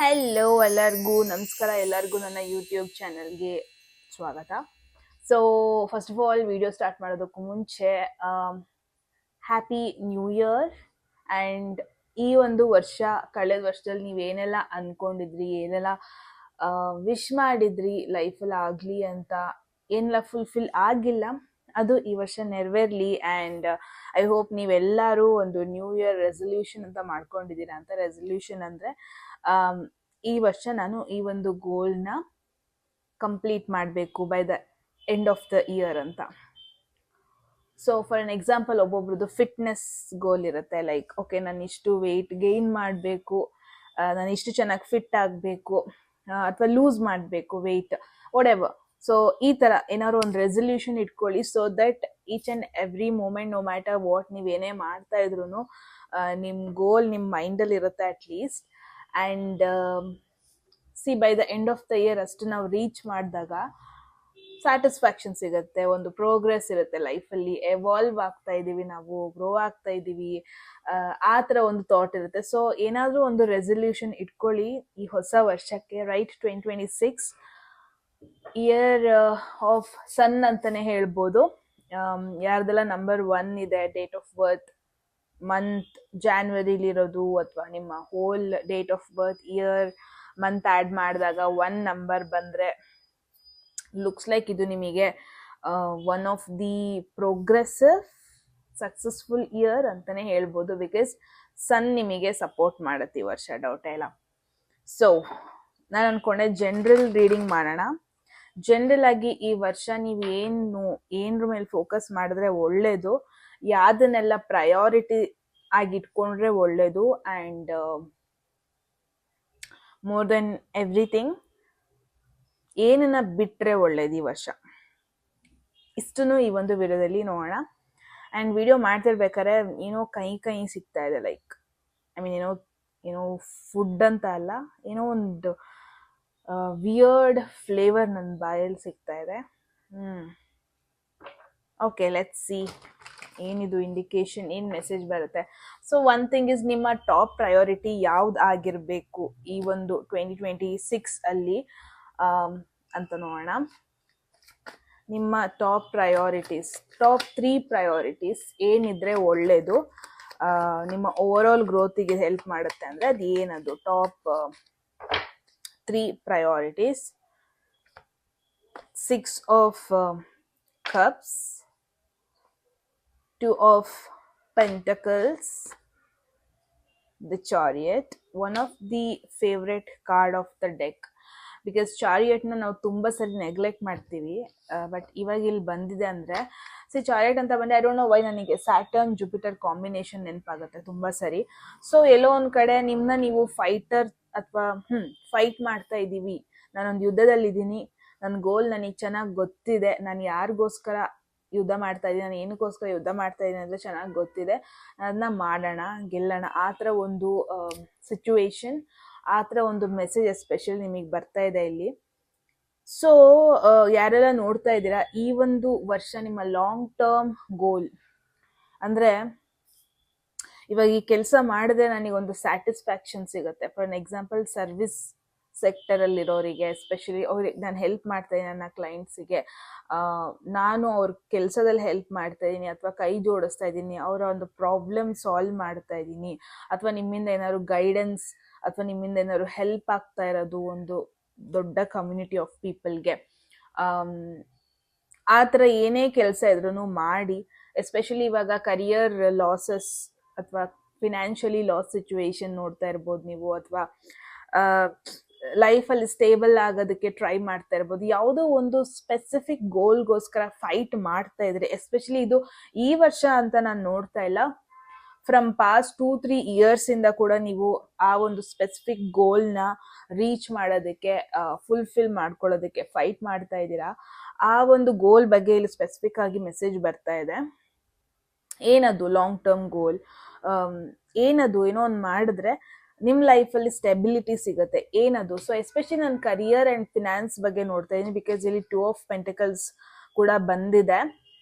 Hello ಎಲ್ಲರಿಗೂ ನಮಸ್ಕಾರ. ಎಲ್ಲರಿಗೂ ನನ್ನ ಯೂಟ್ಯೂಬ್ ಚಾನಲ್ಗೆ ಸ್ವಾಗತ. So first of all video start ಮಾಡೋದಕ್ಕೂ ಮುಂಚೆ ಹ್ಯಾಪಿ ನ್ಯೂ ಇಯರ್. ಆ್ಯಂಡ್ ಈ ಒಂದು ವರ್ಷ, ಕಳೆದ ವರ್ಷದಲ್ಲಿ ನೀವೇನೆಲ್ಲ ಅಂದ್ಕೊಂಡಿದ್ರಿ, ಏನೆಲ್ಲ ವಿಶ್ ಮಾಡಿದ್ರಿ ಲೈಫಲ್ಲಿ ಆಗಲಿ ಅಂತ, ಏನೆಲ್ಲ ಫುಲ್ಫಿಲ್ ಆಗಿಲ್ಲ, ಅದು ಈ ವರ್ಷ ನೆರವೇರಲಿ. ಆ್ಯಂಡ್ ಐ ಹೋಪ್ ನೀವೆಲ್ಲರೂ ಒಂದು ನ್ಯೂ ಇಯರ್ ರೆಸಲ್ಯೂಷನ್ ಅಂತ ಮಾಡ್ಕೊಂಡಿದ್ದೀರಾ ಅಂತ. ರೆಸಲ್ಯೂಷನ್ ಅಂದರೆ ಈ ವರ್ಷ ನಾನು ಈ ಒಂದು ಗೋಲ್ನ ಕಂಪ್ಲೀಟ್ ಮಾಡಬೇಕು by the end of the year ಅಂತ. ಸೊ ಫಾರ್ ಎನ್ ಎಕ್ಸಾಂಪಲ್, ಒಬ್ಬೊಬ್ರದ್ದು ಫಿಟ್ನೆಸ್ ಗೋಲ್ ಇರುತ್ತೆ. ಲೈಕ್ ಓಕೆ, ನಾನು ಇಷ್ಟು ವೆಯ್ಟ್ ಗೇನ್ ಮಾಡಬೇಕು, ನಾನು ಇಷ್ಟು ಚೆನ್ನಾಗಿ ಫಿಟ್ ಆಗಬೇಕು, ಅಥವಾ ಲೂಸ್ ಮಾಡಬೇಕು ವೆಯ್ಟ್, ವಾಟ್. ಸೊ ಈ ಥರ ಏನಾದ್ರು ಒಂದು ರೆಸಲ್ಯೂಷನ್ ಇಟ್ಕೊಳ್ಳಿ. So that each and every moment, no matter what ನೀವೇನೇ ಮಾಡ್ತಾ ಇದ್ರು ನಿಮ್ಮ ಗೋಲ್ ನಿಮ್ಮ ಮೈಂಡಲ್ಲಿ ಇರುತ್ತೆ at least. And see by the end of the year ಅಷ್ಟು ನಾವು ರೀಚ್ ಮಾಡಿದಾಗ ಸ್ಯಾಟಿಸ್ಫ್ಯಾಕ್ಷನ್ ಸಿಗುತ್ತೆ, ಒಂದು ಪ್ರೋಗ್ರೆಸ್ ಇರುತ್ತೆ ಲೈಫಲ್ಲಿ, ಎವಾಲ್ವ್ ಆಗ್ತಾ ಇದ್ದೀವಿ, ನಾವು ಗ್ರೋ ಆಗ್ತಾ ಇದ್ದೀವಿ, ಆ ಥರ ಒಂದು ಥಾಟ್ ಇರುತ್ತೆ. ಸೊ ಏನಾದರೂ ಒಂದು ರೆಸಲ್ಯೂಷನ್ ಇಟ್ಕೊಳ್ಳಿ ಈ ಹೊಸ ವರ್ಷಕ್ಕೆ. ರೈಟ್, 2026 ಇಯರ್ ಆಫ್ ಸನ್ ಅಂತಲೇ ಹೇಳ್ಬೋದು. ಯಾರ್ದೆಲ್ಲ ನಂಬರ್ 1 ಇದೆ ಡೇಟ್ ಆಫ್ ಬರ್ತ್, ಮಂತ್ ಜಾನ್ವರಿಲಿರೋದು, ಅಥವಾ ನಿಮ್ಮ whole date of birth year month add ಮಾಡಿದಾಗ 1 ನಂಬರ್ ಬಂದರೆ ಲುಕ್ಸ್ ಲೈಕ್ ಇದು ನಿಮಗೆ one of the progressive successful year ಅಂತಲೇ ಹೇಳ್ಬೋದು. ಬಿಕಾಸ್ ಸನ್ ನಿಮಗೆ ಸಪೋರ್ಟ್ ಮಾಡುತ್ತೆ ಈ ವರ್ಷ, ಡೌಟೇ ಇಲ್ಲ. ಸೊ ನಾನು ಅಂದ್ಕೊಂಡೆ ಜನರಲ್ ರೀಡಿಂಗ್ ಮಾಡೋಣ. ಜನರಲ್ ಆಗಿ ಈ ವರ್ಷ ನೀವು ಏನರ ಮೇಲೆ ಫೋಕಸ್ ಮಾಡಿದ್ರೆ ಒಳ್ಳೇದು, ಯಾವುದನ್ನೆಲ್ಲ ಪ್ರಯಾರಿಟಿ ಆಗಿ ಇಟ್ಕೊಂಡ್ರೆ ಒಳ್ಳೇದು, ಆ್ಯಂಡ್ ಮೋರ್ ದೆನ್ ಎವ್ರಿಥಿಂಗ್ ಏನನ್ನ ಬಿಟ್ಟರೆ ಒಳ್ಳೇದು ಈ ವರ್ಷ, ಇಷ್ಟನ್ನು ಈ ಒಂದು ವಿಡಿಯೋದಲ್ಲಿ ನೋಡೋಣ. ಆ್ಯಂಡ್ ವಿಡಿಯೋ ಮಾಡ್ತಿರ್ಬೇಕಾದ್ರೆ ಏನೋ ಕೈ ಸಿಗ್ತಾ ಇದೆ. ಲೈಕ್ ಐ ಮೀನ್ ಏನೋ ಫುಡ್ ಅಂತ ಅಲ್ಲ, ಏನೋ ಒಂದು ವಿಯರ್ಡ್ ಫ್ಲೇವರ್ ನನ್ನ ಬಾಯಲ್ಲಿ ಸಿಗ್ತಾ ಇದೆ. ಓಕೆ, ಲೆಟ್ಸ್ ಸಿ ಏನಿದು ಇಂಡಿಕೇಶನ್, ಏನು ಮೆಸೇಜ್ ಬರುತ್ತೆ. ಸೊ ಒನ್ ಥಿಂಗ್ ಇಸ್, ನಿಮ್ಮ ಟಾಪ್ ಪ್ರಯಾರಿಟಿ ಯಾವ್ದು ಆಗಿರಬೇಕು ಈ ಒಂದು 2026 ಅಲ್ಲಿ ಅಂತ ನೋಡೋಣ. ನಿಮ್ಮ ಟಾಪ್ 3 ಪ್ರಯಾರಿಟೀಸ್ ಏನಿದ್ರೆ ಒಳ್ಳೇದು, ನಿಮ್ಮ ಓವರಾಲ್ ಗ್ರೋತಿಗೆ ಹೆಲ್ಪ್ ಮಾಡುತ್ತೆ ಅಂದರೆ ಅದು ಏನದು top 3 priorities. 6 of cups, 2 of pentacles, the Chariot, one of the favorite card of the deck. Because ಚಾರಿಯಟ್ನ ನಾವು ತುಂಬ ಸರಿ ನೆಗ್ಲೆಕ್ಟ್ ಮಾಡ್ತೀವಿ, ಬಟ್ ಇವಾಗ ಇಲ್ಲಿ ಬಂದಿದೆ ಅಂದರೆ ಚಾರಿಯಟ್ ಅಂತ ಬಂದರೆ ಐ ಡೋಂಟ್ ನೋ ವೈ ನನಗೆ ಸ್ಯಾಟರ್ನ್ ಜುಪಿಟರ್ ಕಾಂಬಿನೇಷನ್ ನೆನಪಾಗುತ್ತೆ ತುಂಬ ಸರಿ. ಸೊ ಎಲ್ಲೋ ಒಂದು ಕಡೆ ನಿಮ್ಮನ್ನ ನೀವು ಫೈಟರ್ ಅಥವಾ ಫೈಟ್ ಮಾಡ್ತಾ ಇದ್ದೀವಿ, ನಾನೊಂದು ಯುದ್ಧದಲ್ಲಿದ್ದೀನಿ, ನನ್ನ ಗೋಲ್ ನನಗೆ ಚೆನ್ನಾಗಿ ಗೊತ್ತಿದೆ, ನಾನು ಯಾರಿಗೋಸ್ಕರ ಯುದ್ಧ ಮಾಡ್ತಾ ಇದ್ದೀನಿ, ನಾನು ಏನಕ್ಕೋಸ್ಕರ ಯುದ್ಧ ಮಾಡ್ತಾ ಇದ್ದೀನಿ ಅಂದರೆ ಚೆನ್ನಾಗಿ ಗೊತ್ತಿದೆ, ಅದನ್ನ ಮಾಡೋಣ, ಗೆಲ್ಲೋಣ, ಆ ಥರ ಒಂದು ಸಿಚುವೇಶನ್, ಆ ಥರ ಒಂದು ಮೆಸೇಜ್ ಎಸ್ಪೆಷಲಿ ನಿಮಗೆ ಬರ್ತಾ ಇದೆ ಇಲ್ಲಿ. ಸೊ ಯಾರೆಲ್ಲ ನೋಡ್ತಾ ಇದ್ದೀರಾ, ಈ ಒಂದು ವರ್ಷ ನಿಮ್ಮ ಲಾಂಗ್ ಟರ್ಮ್ ಗೋಲ್ ಅಂದರೆ ಇವಾಗ ಈ ಕೆಲಸ ಮಾಡಿದ್ರೆ ನನಗೊಂದು ಸ್ಯಾಟಿಸ್ಫ್ಯಾಕ್ಷನ್ ಸಿಗುತ್ತೆ. ಫಾರ್ ಎನ್ ಎಕ್ಸಾಂಪಲ್, ಸರ್ವಿಸ್ ಸೆಕ್ಟರಲ್ಲಿರೋರಿಗೆ ಎಸ್ಪೆಷಲಿ ಅವ್ರಿಗೆ ನಾನು ಹೆಲ್ಪ್ ಮಾಡ್ತಾ ಇದ್ದೀನಿ, ನನ್ನ ಕ್ಲೈಂಟ್ಸಿಗೆ ನಾನು ಅವ್ರ ಕೆಲಸದಲ್ಲಿ ಹೆಲ್ಪ್ ಮಾಡ್ತಾ ಇದ್ದೀನಿ, ಅಥವಾ ಕೈ ಜೋಡಿಸ್ತಾ ಇದ್ದೀನಿ, ಅವರ ಒಂದು ಪ್ರಾಬ್ಲಮ್ ಸಾಲ್ವ್ ಮಾಡ್ತಾ ಇದ್ದೀನಿ, ಅಥವಾ ನಿಮ್ಮಿಂದ ಏನಾದ್ರು ಗೈಡೆನ್ಸ್ ಅಥವಾ ನಿಮ್ಮಿಂದ ಏನಾದ್ರು ಹೆಲ್ಪ್ ಆಗ್ತಾ ಇರೋದು ಒಂದು ದೊಡ್ಡ ಕಮ್ಯುನಿಟಿ ಆಫ್ ಪೀಪಲ್ಗೆ, ಆ ಥರ ಏನೇ ಕೆಲಸ ಇದ್ರೂ ಮಾಡಿ. ಎಸ್ಪೆಷಲಿ ಇವಾಗ ಕರಿಯರ್ ಲಾಸಸ್ ಅಥವಾ ಫಿನಾನ್ಷಿಯಲಿ ಲಾಸ್ ಸಿಚುವೇಶನ್ ನೋಡ್ತಾ ಇರ್ಬೋದು ನೀವು, ಅಥವಾ ಲೈಫಲ್ಲಿ ಸ್ಟೇಬಲ್ ಆಗೋದಕ್ಕೆ ಟ್ರೈ ಮಾಡ್ತಾ ಇರ್ಬೋದು, ಯಾವುದೋ ಒಂದು ಸ್ಪೆಸಿಫಿಕ್ ಗೋಲ್ಗೋಸ್ಕರ ಫೈಟ್ ಮಾಡ್ತಾ ಇದ್ರೆ, ಎಸ್ಪೆಷಲಿ ಇದು ಈ ವರ್ಷ ಅಂತ ನಾನು ನೋಡ್ತಾ ಇಲ್ಲ, ಫ್ರಮ್ ಪಾಸ್ಟ್ 2-3 ಇಯರ್ಸಿಂದ ಕೂಡ ನೀವು ಆ ಒಂದು ಸ್ಪೆಸಿಫಿಕ್ ಗೋಲ್ನ ರೀಚ್ ಮಾಡೋದಕ್ಕೆ, ಫುಲ್ಫಿಲ್ ಮಾಡ್ಕೊಳ್ಳೋದಕ್ಕೆ ಫೈಟ್ ಮಾಡ್ತಾ ಇದ್ದೀರಾ. ಆ ಒಂದು ಗೋಲ್ ಬಗ್ಗೆ ಇಲ್ಲಿ ಸ್ಪೆಸಿಫಿಕ್ ಆಗಿ ಮೆಸೇಜ್ ಬರ್ತಾ ಇದೆ. ಏನದು ಲಾಂಗ್ ಟರ್ಮ್ ಗೋಲ್, ಏನದು, ಏನೋ ಒಂದು ಮಾಡಿದ್ರೆ ನಿಮ್ಮ ಲೈಫಲ್ಲಿ ಸ್ಟೆಬಿಲಿಟಿ ಸಿಗುತ್ತೆ, ಏನದು. ಸೊ ಎಸ್ಪೆಷಲಿ ನಾನು ಕರಿಯರ್ ಆ್ಯಂಡ್ ಫಿನಾನ್ಸ್ ಬಗ್ಗೆ ನೋಡ್ತಾ ಇದ್ದೀನಿ, ಬಿಕಾಸ್ ಇಲ್ಲಿ 2 ಆಫ್ ಪೆಂಟಿಕಲ್ಸ್ ಕೂಡ ಬಂದಿದೆ.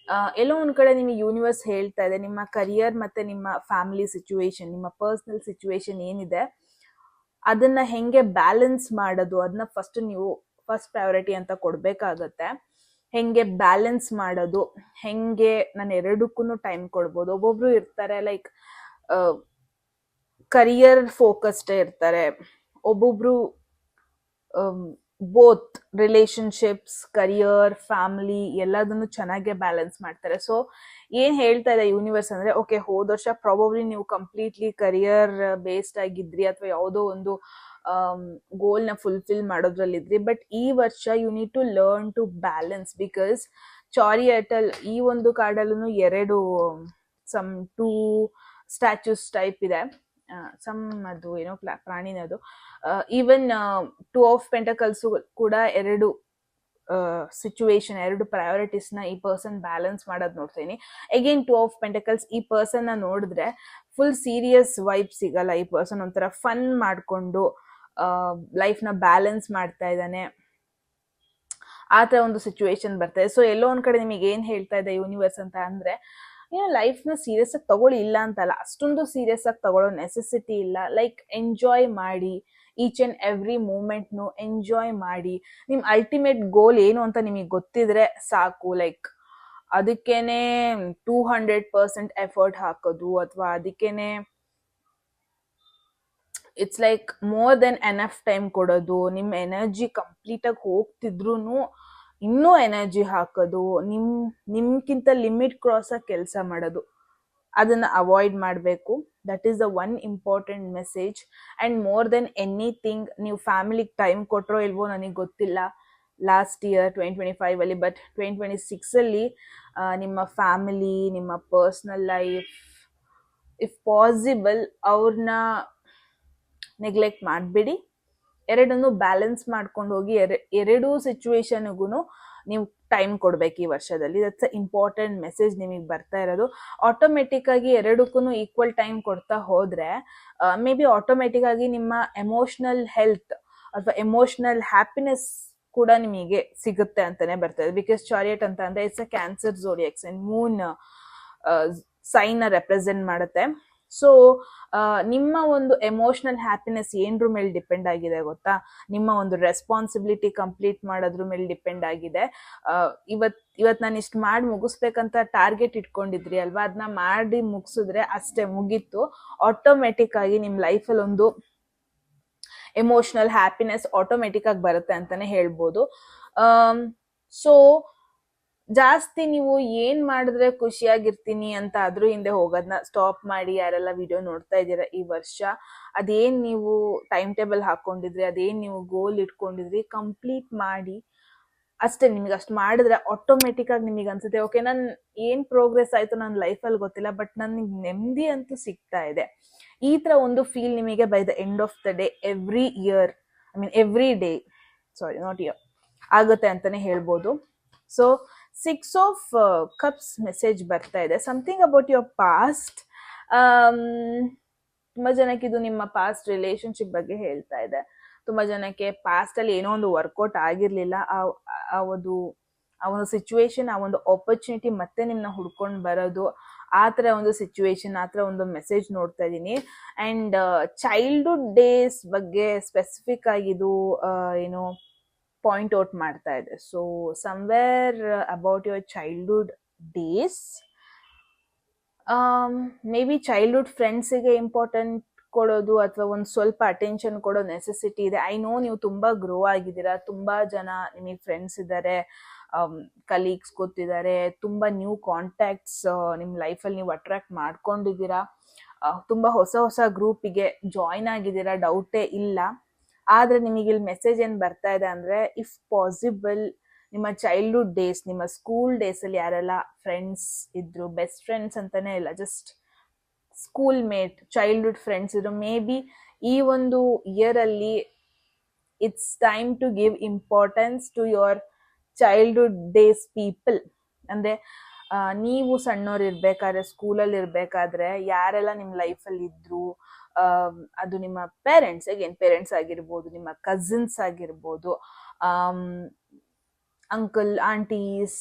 ಎಲ್ಲೋ ಒಂದು ಕಡೆ ನಿಮಗೆ ಯೂನಿವರ್ಸ್ ಹೇಳ್ತಾ ಇದೆ, ನಿಮ್ಮ ಕರಿಯರ್ ಮತ್ತು ನಿಮ್ಮ ಫ್ಯಾಮಿಲಿ ಸಿಚುವೇಶನ್, ನಿಮ್ಮ ಪರ್ಸ್ನಲ್ ಸಿಚುವೇಶನ್ ಏನಿದೆ ಅದನ್ನ ಹೆಂಗೆ ಬ್ಯಾಲೆನ್ಸ್ ಮಾಡೋದು, ಅದನ್ನ ಫಸ್ಟ್ ಪ್ರಯಾರಿಟಿ ಅಂತ ಕೊಡ್ಬೇಕಾಗತ್ತೆ. ಹೆಂಗೆ ಬ್ಯಾಲೆನ್ಸ್ ಮಾಡೋದು, ಹೆಂಗೆ ನಾನು ಎರಡಕ್ಕೂ ಟೈಮ್ ಕೊಡ್ಬೋದು. ಒಬ್ಬೊಬ್ರು ಇರ್ತಾರೆ ಲೈಕ್ ಕರಿಯರ್ ಫೋಕಸ್ಡ್ ಇರ್ತಾರೆ, ಒಬ್ಬೊಬ್ರು ಬೋತ್ ರಿಲೇಶನ್ಶಿಪ್ಸ್, ಕರಿಯರ್, ಫ್ಯಾಮಿಲಿ ಎಲ್ಲದನ್ನು ಚೆನ್ನಾಗೆ ಬ್ಯಾಲೆನ್ಸ್ ಮಾಡ್ತಾರೆ. ಸೊ ಏನ್ ಹೇಳ್ತಾ ಇದೆ ಯೂನಿವರ್ಸ್ ಅಂದ್ರೆ, ಓಕೆ ಹೋದ ವರ್ಷ ಪ್ರಾಬಬ್ಲಿ ನೀವು ಕಂಪ್ಲೀಟ್ಲಿ ಕರಿಯರ್ ಬೇಸ್ಡ್ ಆಗಿದ್ರಿ ಅಥವಾ ಯಾವುದೋ ಒಂದು ಗೋಲ್ ನ ಫುಲ್ಫಿಲ್ ಮಾಡೋದ್ರಲ್ಲಿದ್ರಿ, ಬಟ್ ಈ ವರ್ಷ you need to learn to balance. Because ಚಾರಿಯಟಲ್ ಈ ಒಂದು ಕಾರ್ಡಲ್ಲೂ ಎರಡು ಸಮ್ 2 ಸ್ಟ್ಯಾಚ್ಯೂಸ್ ಟೈಪ್ ಇದೆ, ಸಮ್ ಅದು ಏನೋ ಪ್ರಾಣಿನದು. ಈವನ್ 2 ಆಫ್ ಪೆಂಟಕಲ್ಸ್ ಕೂಡ ಎರಡು ಸಿಚುವೇಶನ್, ಎರಡು ಪ್ರಯಾರಿಟೀಸ್ ನ ಈ ಪರ್ಸನ್ ಬ್ಯಾಲೆನ್ಸ್ ಮಾಡೋದ್ ನೋಡ್ತೀನಿ. ಅಗೇನ್ 2 ಆಫ್ ಪೆಂಟಕಲ್ಸ್, ಈ ಪರ್ಸನ್ ನ ನೋಡಿದ್ರೆ ಫುಲ್ ಸೀರಿಯಸ್ ವೈಬ್ ಸಿಗಲ್ಲ. ಈ ಪರ್ಸನ್ ಒಂಥರ ಫನ್ ಮಾಡ್ಕೊಂಡು ಲೈಫ್ ನ ಬ್ಯಾಲೆನ್ಸ್ ಮಾಡ್ತಾ ಇದ್ದಾನೆ, ಆ ತರ ಒಂದು ಸಿಚುವೇಶನ್ ಬರ್ತದೆ. ಸೊ ಎಲ್ಲೋ ಒಂದ್ ಕಡೆ ನಿಮಗೆ ಏನ್ ಹೇಳ್ತಾ ಇದೆ ಯೂನಿವರ್ಸ್ ಅಂತ ಅಂದ್ರೆ, ಲೈಫ್ ನ ಸೀರಿಯಸ್ ಆಗಿ ತಗೊಳ್ಳಿ, ಇಲ್ಲ ಅಂತಲ್ಲ, ಅಷ್ಟೊಂದು ಸೀರಿಯಸ್ ಆಗಿ ತಗೊಳ್ಳೋ ನೆಸೆಸಿಟಿ ಇಲ್ಲ. ಲೈಕ್ ಎಂಜಾಯ್ ಮಾಡಿ, ಈಚ್ ಅಂಡ್ ಎವ್ರಿ ಮೂಮೆಂಟ್ ನು ಎಂಜಾಯ್ ಮಾಡಿ. ನಿಮ್ ಅಲ್ಟಿಮೇಟ್ ಗೋಲ್ ಏನು ಅಂತ ನಿಮಗೆ ಗೊತ್ತಿದ್ರೆ ಸಾಕು. ಲೈಕ್ ಅದಕ್ಕೇನೆ 200% ಎಫರ್ಟ್ ಹಾಕೋದು, ಅಥವಾ ಅದಕ್ಕೇನೆ it's like more than enough time ಕೊಡೋದು, ನಿಮ್ ಎನರ್ಜಿ ಕಂಪ್ಲೀಟ್ ಆಗಿ ಹೋಗ್ತಿದ್ರು ಇನ್ನೂ ಎನರ್ಜಿ ಹಾಕೋದು, ನಿಮ್ಗಿಂತ ಲಿಮಿಟ್ ಕ್ರಾಸ್ ಆಗಿ ಕೆಲಸ ಮಾಡೋದು, ಅದನ್ನ ಅವಾಯ್ಡ್ ಮಾಡಬೇಕು. That is the one important message. And more than anything, ನೀವು ಫ್ಯಾಮಿಲಿಗೆ ಟೈಮ್ ಕೊಟ್ರೋ ಇಲ್ವೋ ನನಗೆ ಗೊತ್ತಿಲ್ಲ ಲಾಸ್ಟ್ ಇಯರ್ 2025 ಅಲ್ಲಿ, ಬಟ್ 2026 ಅಲ್ಲಿ ನಿಮ್ಮ ಫ್ಯಾಮಿಲಿ, ನಿಮ್ಮ ಪರ್ಸನಲ್ ಲೈಫ್, ಇಫ್ ಪಾಸಿಬಲ್ ಅವ್ರನ್ನ ನೆಗ್ಲೆಕ್ಟ್ ಮಾಡಬೇಡಿ. ಎರಡನ್ನು ಬ್ಯಾಲೆನ್ಸ್ ಮಾಡ್ಕೊಂಡು ಹೋಗಿ. ಎರಡೂ ಸಿಚುವೇಶನ್ಗೂ ನೀವು ಟೈಮ್ ಕೊಡ್ಬೇಕು ಈ ವರ್ಷದಲ್ಲಿ. ದಟ್ಸ್ ಅ ಇಂಪಾರ್ಟೆಂಟ್ ಮೆಸೇಜ್ ನಿಮಗೆ ಬರ್ತಾ ಇರೋದು. ಆಟೋಮೆಟಿಕ್ ಆಗಿ ಎರಡಕ್ಕೂ ಈಕ್ವಲ್ ಟೈಮ್ ಕೊಡ್ತಾ ಹೋದ್ರೆ ಮೇ ಬಿ ಆಟೋಮೆಟಿಕ್ ಆಗಿ ನಿಮ್ಮ ಎಮೋಷನಲ್ ಹೆಲ್ತ್ ಅಥವಾ ಎಮೋಷನಲ್ ಹ್ಯಾಪಿನೆಸ್ ಕೂಡ ನಿಮಗೆ ಸಿಗುತ್ತೆ ಅಂತಾನೆ ಬರ್ತದೆ. ಬಿಕಾಸ್ ಚಾರಿಯಟ್ ಅಂತ ಅಂದ್ರೆ it's a cancer zodiac sign, moon sign ನ ರೆಪ್ರೆಸೆಂಟ್ ಮಾಡುತ್ತೆ. ಸೊ ನಿಮ್ಮ ಒಂದು ಎಮೋಷನಲ್ ಹ್ಯಾಪಿನೆಸ್ ಏನ್ರ ಮೇಲೆ ಡಿಪೆಂಡ್ ಆಗಿದೆ ಗೊತ್ತಾ? ನಿಮ್ಮ ಒಂದು ರೆಸ್ಪಾನ್ಸಿಬಿಲಿಟಿ ಕಂಪ್ಲೀಟ್ ಮಾಡೋದ್ರ ಮೇಲೆ ಡಿಪೆಂಡ್ ಆಗಿದೆ. ಇವತ್ ನಾನು ಇಷ್ಟು ಮಾಡಿ ಮುಗಿಸ್ಬೇಕಂತ ಟಾರ್ಗೆಟ್ ಇಟ್ಕೊಂಡಿದ್ರಿ ಅಲ್ವಾ, ಅದನ್ನ ಮಾಡಿ ಮುಗಿಸಿದ್ರೆ ಅಷ್ಟೇ, ಮುಗೀತು. ಆಟೋಮೆಟಿಕ್ ಆಗಿ ನಿಮ್ ಲೈಫಲ್ಲಿ ಒಂದು ಎಮೋಷನಲ್ ಹ್ಯಾಪಿನೆಸ್ ಆಟೋಮೆಟಿಕ್ ಆಗಿ ಬರುತ್ತೆ ಅಂತಾನೆ ಹೇಳ್ಬೋದು. ಸೊ ಜಾಸ್ತಿ ನೀವು ಏನ್ ಮಾಡಿದ್ರೆ ಖುಷಿಯಾಗಿರ್ತೀನಿ ಅಂತ ಅದ್ರ ಹಿಂದೆ ಹೋಗೋದನ್ನ ಸ್ಟಾಪ್ ಮಾಡಿ. ಯಾರೆಲ್ಲ ವಿಡಿಯೋ ನೋಡ್ತಾ ಇದ್ದೀರಾ ಈ ವರ್ಷ, ಅದೇನ್ ನೀವು ಟೈಮ್ ಟೇಬಲ್ ಹಾಕೊಂಡಿದ್ರಿ, ಅದೇನ್ ನೀವು ಗೋಲ್ ಇಟ್ಕೊಂಡಿದ್ರಿ, ಕಂಪ್ಲೀಟ್ ಮಾಡಿ ಅಷ್ಟೇ. ನಿಮ್ಗೆ ಅಷ್ಟು ಮಾಡಿದ್ರೆ ಆಟೋಮೆಟಿಕ್ ಆಗಿ ನಿಮಗೆ ಅನ್ಸುತ್ತೆ, ಓಕೆ ನನ್ ಏನ್ ಪ್ರೋಗ್ರೆಸ್ ಆಯ್ತು ನನ್ನ ಲೈಫಲ್ಲಿ ಗೊತ್ತಿಲ್ಲ, ಬಟ್ ನನಗೆ ನೆಮ್ಮದಿ ಅಂತೂ ಸಿಗ್ತಾ ಇದೆ. ಈ ತರ ಒಂದು ಫೀಲ್ ನಿಮಗೆ by the end of the day every day not year ಆಗುತ್ತೆ ಅಂತಾನೆ ಹೇಳ್ಬೋದು. ಸೊ 6 ಆಫ್ ಕಪ್ಸ್ ಮೆಸೇಜ್ ಬರ್ತಾ ಇದೆ, ಸಮಥಿಂಗ್ ಅಬೌಟ್ ಯುವರ್ ಪಾಸ್ಟ್. ತುಂಬಾ ಜನಕ್ಕೆ ಇದು ನಿಮ್ಮ ಪಾಸ್ಟ್ ರಿಲೇಶನ್ಶಿಪ್ ಬಗ್ಗೆ ಹೇಳ್ತಾ ಇದೆ. ತುಂಬಾ ಜನಕ್ಕೆ ಪಾಸ್ಟ್ ಅಲ್ಲಿ ಏನೋ ಒಂದು ವರ್ಕೌಟ್ ಆಗಿರ್ಲಿಲ್ಲ, ಆ ಒಂದು ಸಿಚುವೇಶನ್, ಆ ಒಂದು ಆಪರ್ಚುನಿಟಿ ಮತ್ತೆ ನಿಮ್ನ ಹುಡ್ಕೊಂಡು ಬರೋದು, ಆ ತರ ಒಂದು ಸಿಚುವೇಶನ್, ಆ ತರ ಒಂದು ಮೆಸೇಜ್ ನೋಡ್ತಾ ಇದ್ದೀನಿ. ಅಂಡ್ ಚೈಲ್ಡ್ಹುಡ್ ಡೇಸ್ ಬಗ್ಗೆ ಸ್ಪೆಸಿಫಿಕ್ ಆಗಿದು ಏನು ಪಾಯಿಂಟ್ ಔಟ್ ಮಾಡ್ತಾ ಇದೆ. So somewhere about your childhood days, may be childhood ಫ್ರೆಂಡ್ಸಿಗೆ ಇಂಪಾರ್ಟೆಂಟ್ ಕೊಡೋದು ಅಥವಾ ಒಂದು ಸ್ವಲ್ಪ ಅಟೆನ್ಷನ್ ಕೊಡೋ ನೆಸೆಸಿಟಿ ಇದೆ. ಐ ನೋ ನೀವು ತುಂಬಾ ಗ್ರೋ ಆಗಿದ್ದೀರಾ, ತುಂಬಾ ಜನ ನಿಮಗೆ ಫ್ರೆಂಡ್ಸ್ ಇದ್ದಾರೆ, ಕಲೀಗ್ಸ್ ಗೊತ್ತಿದ್ದಾರೆ, ತುಂಬಾ ನ್ಯೂ ಕಾಂಟ್ಯಾಕ್ಟ್ಸ್ ನಿಮ್ಮ ಲೈಫಲ್ಲಿ ನೀವು ಅಟ್ರಾಕ್ಟ್ ಮಾಡ್ಕೊಂಡಿದ್ದೀರಾ, ತುಂಬಾ ಹೊಸ ಗ್ರೂಪಿಗೆ ಜಾಯಿನ್ ಆಗಿದ್ದೀರಾ, ಡೌಟೇ ಇಲ್ಲ. ಆದ್ರೆ ನಿಮಗೆ ಇಲ್ಲಿ ಮೆಸೇಜ್ ಏನ್ ಬರ್ತಾ ಇದೆ ಅಂದ್ರೆ, ಇಫ್ ಪಾಸಿಬಲ್ ನಿಮ್ಮ ಚೈಲ್ಡ್ಹುಡ್ ಡೇಸ್, ನಿಮ್ಮ ಸ್ಕೂಲ್ ಡೇಸ್ ಅಲ್ಲಿ ಯಾರೆಲ್ಲ ಫ್ರೆಂಡ್ಸ್ ಇದ್ರು, ಬೆಸ್ಟ್ ಫ್ರೆಂಡ್ಸ್ ಅಂತಾನೆ ಇಲ್ಲ, just school mate, childhood friends ಇದ್ರು, ಮೇ ಬಿ ಈ ಒಂದು ಇಯರ್ ಅಲ್ಲಿ it's time to give importance to your childhood days people. ಅಂದ್ರೆ ನೀವು ಸಣ್ಣವ್ರು ಇರ್ಬೇಕಾದ್ರೆ, ಸ್ಕೂಲಲ್ಲಿ ಇರ್ಬೇಕಾದ್ರೆ ಯಾರೆಲ್ಲ ನಿಮ್ ಲೈಫಲ್ಲಿ ಇದ್ರು, ಅದು ನಿಮ್ಮ ಪೇರೆಂಟ್ಸ್ ಆಗಿರ್ಬೋದು, ನಿಮ್ಮ ಕಸಿನ್ಸ್ ಆಗಿರ್ಬೋದು, ಅಂಕಲ್ ಆಂಟೀಸ್,